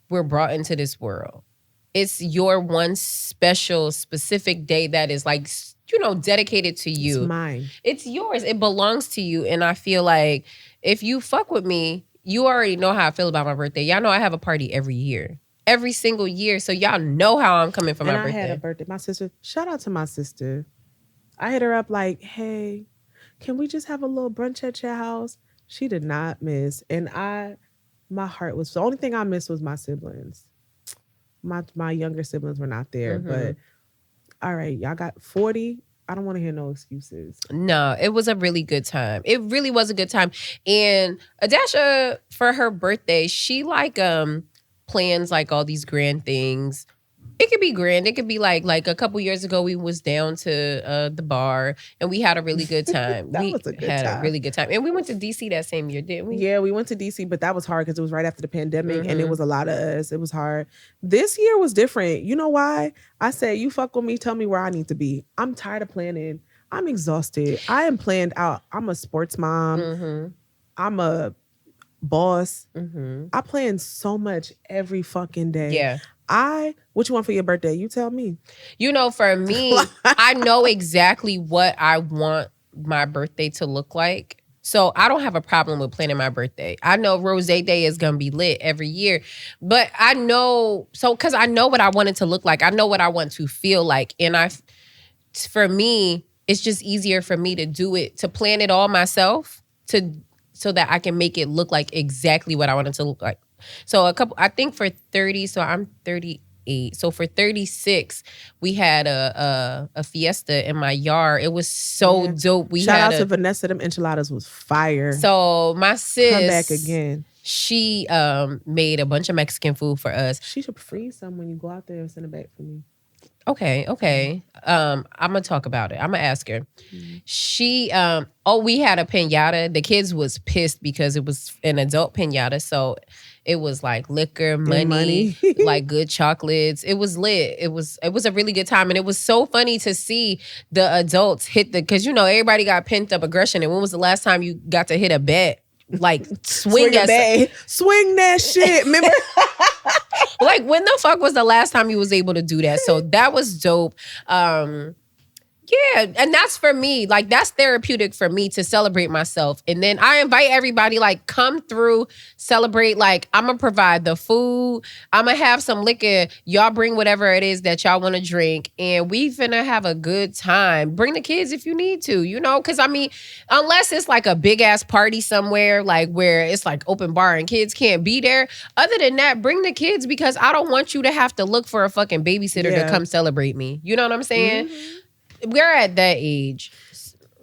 were brought into this world. It's your one special, specific day that is like, you know, dedicated to you. It's mine. It's yours. It belongs to you. And I feel like if you fuck with me, you already know how I feel about my birthday. Y'all know I have a party every year. Every single year. So y'all know how I'm coming for my birthday. I had a birthday. My sister, shout out to my sister. I hit her up like, hey, can we just have a little brunch at your house? She did not miss. And my heart was, the only thing I missed was my siblings. My younger siblings were not there. But all right, y'all got 40. I don't want to hear no excuses. No, it was a really good time. It really was a good time. And Adasha, for her birthday, she like, plans like all these grand things. It could be grand. It could be like a couple years ago we was down to the bar and we had a really good time. A really good time. And we went to DC that same year, didn't we? Yeah, we went to DC, but that was hard because it was right after the pandemic and it was a lot of us. It was hard. This year was different. You know why? I said, you fuck with me, tell me where I need to be. I'm tired of planning. I'm exhausted. I am planned out. I'm a sports mom. I'm a boss. I plan so much every fucking day. Yeah. What you want for your birthday? You tell me. You know, for me, I know exactly what I want my birthday to look like. So I don't have a problem with planning my birthday. I know Rose Day is going to be lit every year. But I know, because I know what I want it to look like. I know what I want to feel like. And for me, it's just easier for me to do it, to plan it all myself, so that I can make it look like exactly what I want it to look like. So I think for 30, so I'm 38. So for 36, we had a fiesta in my yard. It was so dope. Shout out to Vanessa. Them enchiladas was fire. So my sis, come back again. She made a bunch of Mexican food for us. She should freeze some when you go out there and send it back for me. Okay. I'm gonna talk about it. I'm gonna ask her. She we had a piñata. The kids was pissed because it was an adult piñata. So it was like liquor, money. Like good chocolates. It was lit. It was a really good time. And it was so funny to see the adults hit because you know everybody got pent up aggression. And when was the last time you got to hit a bet? Like swing that shit. Remember? Like when the fuck was the last time you was able to do that? So that was dope. Yeah, and that's for me. Like that's therapeutic for me to celebrate myself. And then I invite everybody like come through, celebrate. Like I'm gonna provide the food. I'm gonna have some liquor. Y'all bring whatever it is that y'all want to drink, and we finna have a good time. Bring the kids if you need to, you know, because I mean, unless it's like a big ass party somewhere, like where it's like open bar and kids can't be there. Other than that, bring the kids because I don't want you to have to look for a fucking babysitter to come celebrate me. You know what I'm saying? We're at that age.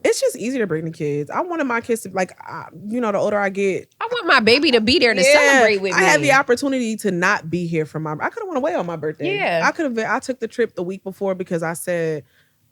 It's just easier to bring the kids. I wanted my kids to, like, the older I get. I want my baby to be there to celebrate with me. I had the opportunity to not be here for I could have went away on my birthday. Yeah. I took the trip the week before because I said,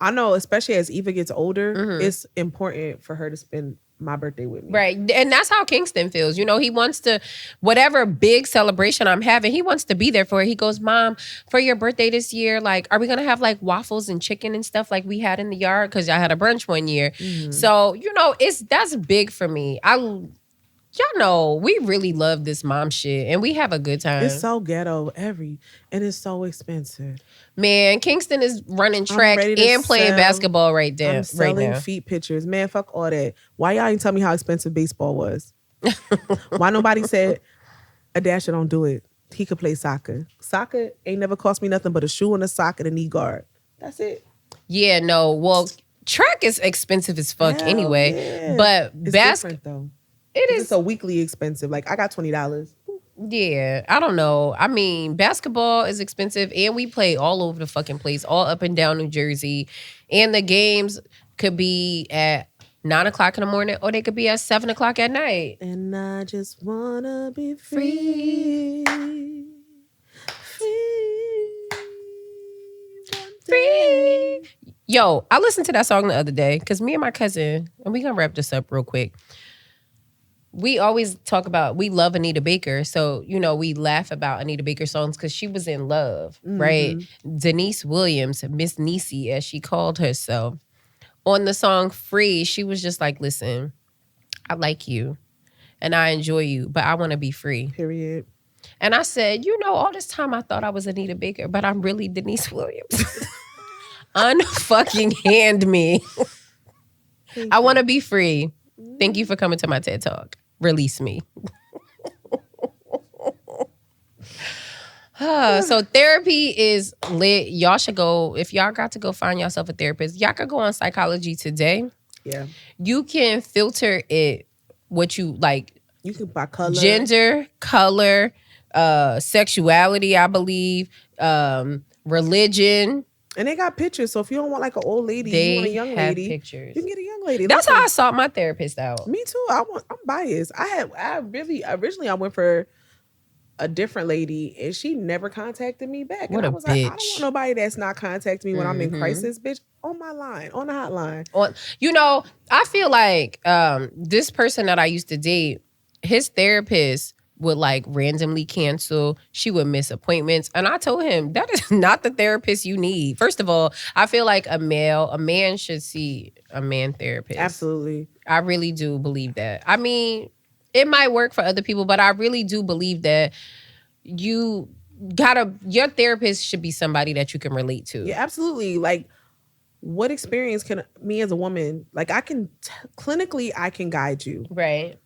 I know, especially as Eva gets older, it's important for her to spend my birthday with me. Right. And that's how Kingston feels. You know, he wants to, whatever big celebration I'm having, he wants to be there for it. He goes, Mom, for your birthday this year, like, are we going to have like waffles and chicken and stuff like we had in the yard? Because I had a brunch one year. So, you know, that's big for me. Y'all know, we really love this mom shit and we have a good time. It's so ghetto, and it's so expensive. Man, Kingston is running track and playing basketball right there. I'm selling now. feet pictures. Man, fuck all that. Why y'all ain't tell me how expensive baseball was? Why nobody said, Adasha, don't do it. He could play soccer. Soccer ain't never cost me nothing but a shoe and a sock and a knee guard. That's it. Yeah, no. Well, track is expensive as fuck anyway. Yeah. But it's different though. It's a weekly expensive. Like I got $20. Yeah, I don't know. I mean, basketball is expensive and we play all over the fucking place, all up and down New Jersey. And the games could be at 9 o'clock in the morning or they could be at 7 o'clock at night. And I just wanna be free. Free. Yo, I listened to that song the other day because me and my cousin, and we gonna wrap this up real quick. We always talk about, we love Anita Baker. So, you know, we laugh about Anita Baker songs because she was in love, right? Denise Williams, Miss Niecy, as she called herself. On the song Free, she was just like, listen, I like you and I enjoy you, but I want to be free. Period. And I said, you know, all this time I thought I was Anita Baker, but I'm really Denise Williams. Unfucking hand me. I want to be free. Thank you for coming to my TED Talk. Release me. So therapy is lit. Y'all should go. If y'all got to go find yourself a therapist, y'all could go on Psychology Today. Yeah. You can filter it what you like. You can buy color. Gender, color, sexuality, I believe, religion. And they got pictures. So if you don't want like an old lady, you want a young lady. Pictures. You can get a young lady. That's how I sought my therapist out. Me too. I'm biased. Originally I went for a different lady and she never contacted me back. What and I a was bitch. like, I don't want nobody that's not contacting me when I'm in crisis, bitch. On my line, on the hotline. You know, I feel like this person that I used to date, his therapist would like randomly cancel. She would miss appointments. And I told him, that is not the therapist you need. First of all, I feel like a man should see a man therapist. Absolutely. I really do believe that. I mean, it might work for other people, but I really do believe that your therapist should be somebody that you can relate to. Yeah, absolutely. Like, what experience can me as a woman, like clinically I can guide you. Right.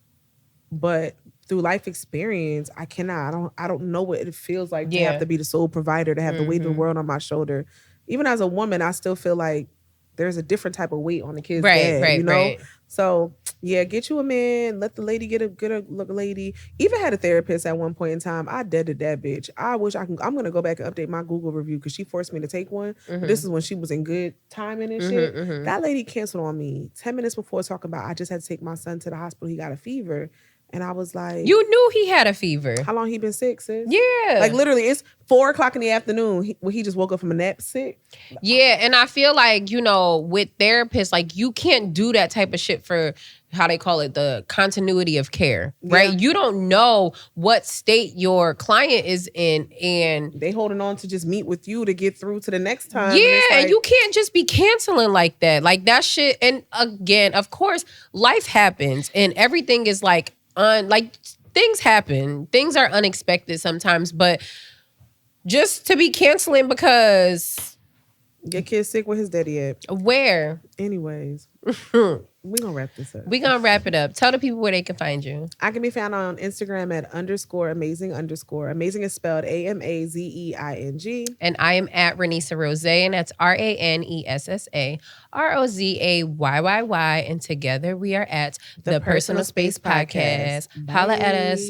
But through life experience, I cannot. I don't know what it feels like to have to be the sole provider, to have the weight of the world on my shoulder. Even as a woman, I still feel like there's a different type of weight on the kid's dad, you know? Right. So, yeah, get you a man. Let the lady get a look lady. Even had a therapist at one point in time. I deaded that bitch. I wish I can. I'm going to go back and update my Google review because she forced me to take one. This is when she was in good timing and shit. That lady canceled on me 10 minutes before talking about, I just had to take my son to the hospital. He got a fever. And I was like, you knew he had a fever. How long he been sick, sis? Yeah. Like literally, it's 4:00 in the afternoon. He just woke up from a nap sick. Yeah, and I feel like, you know, with therapists, like you can't do that type of shit for, how they call it, the continuity of care, right? Yeah. You don't know what state your client is in, and they holding on to just meet with you to get through to the next time. Yeah, and you can't just be canceling like that. Like that shit. And again, of course, life happens and everything is like, things happen. Things are unexpected sometimes, but just to be canceling because your kid's sick, where his daddy at? Where? Anyways, we gonna wrap this up. We gonna wrap it up. Tell the people where they can find you. I can be found on Instagram at _amazing_. Amazing is spelled AMAZEING. And I am at Ranessa Rose, and that's RANESSA ROZAYYY. And together we are at the Personal Space Podcast. Holla at us.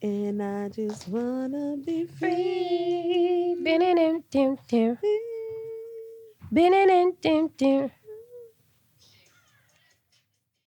And I just wanna be free. Free.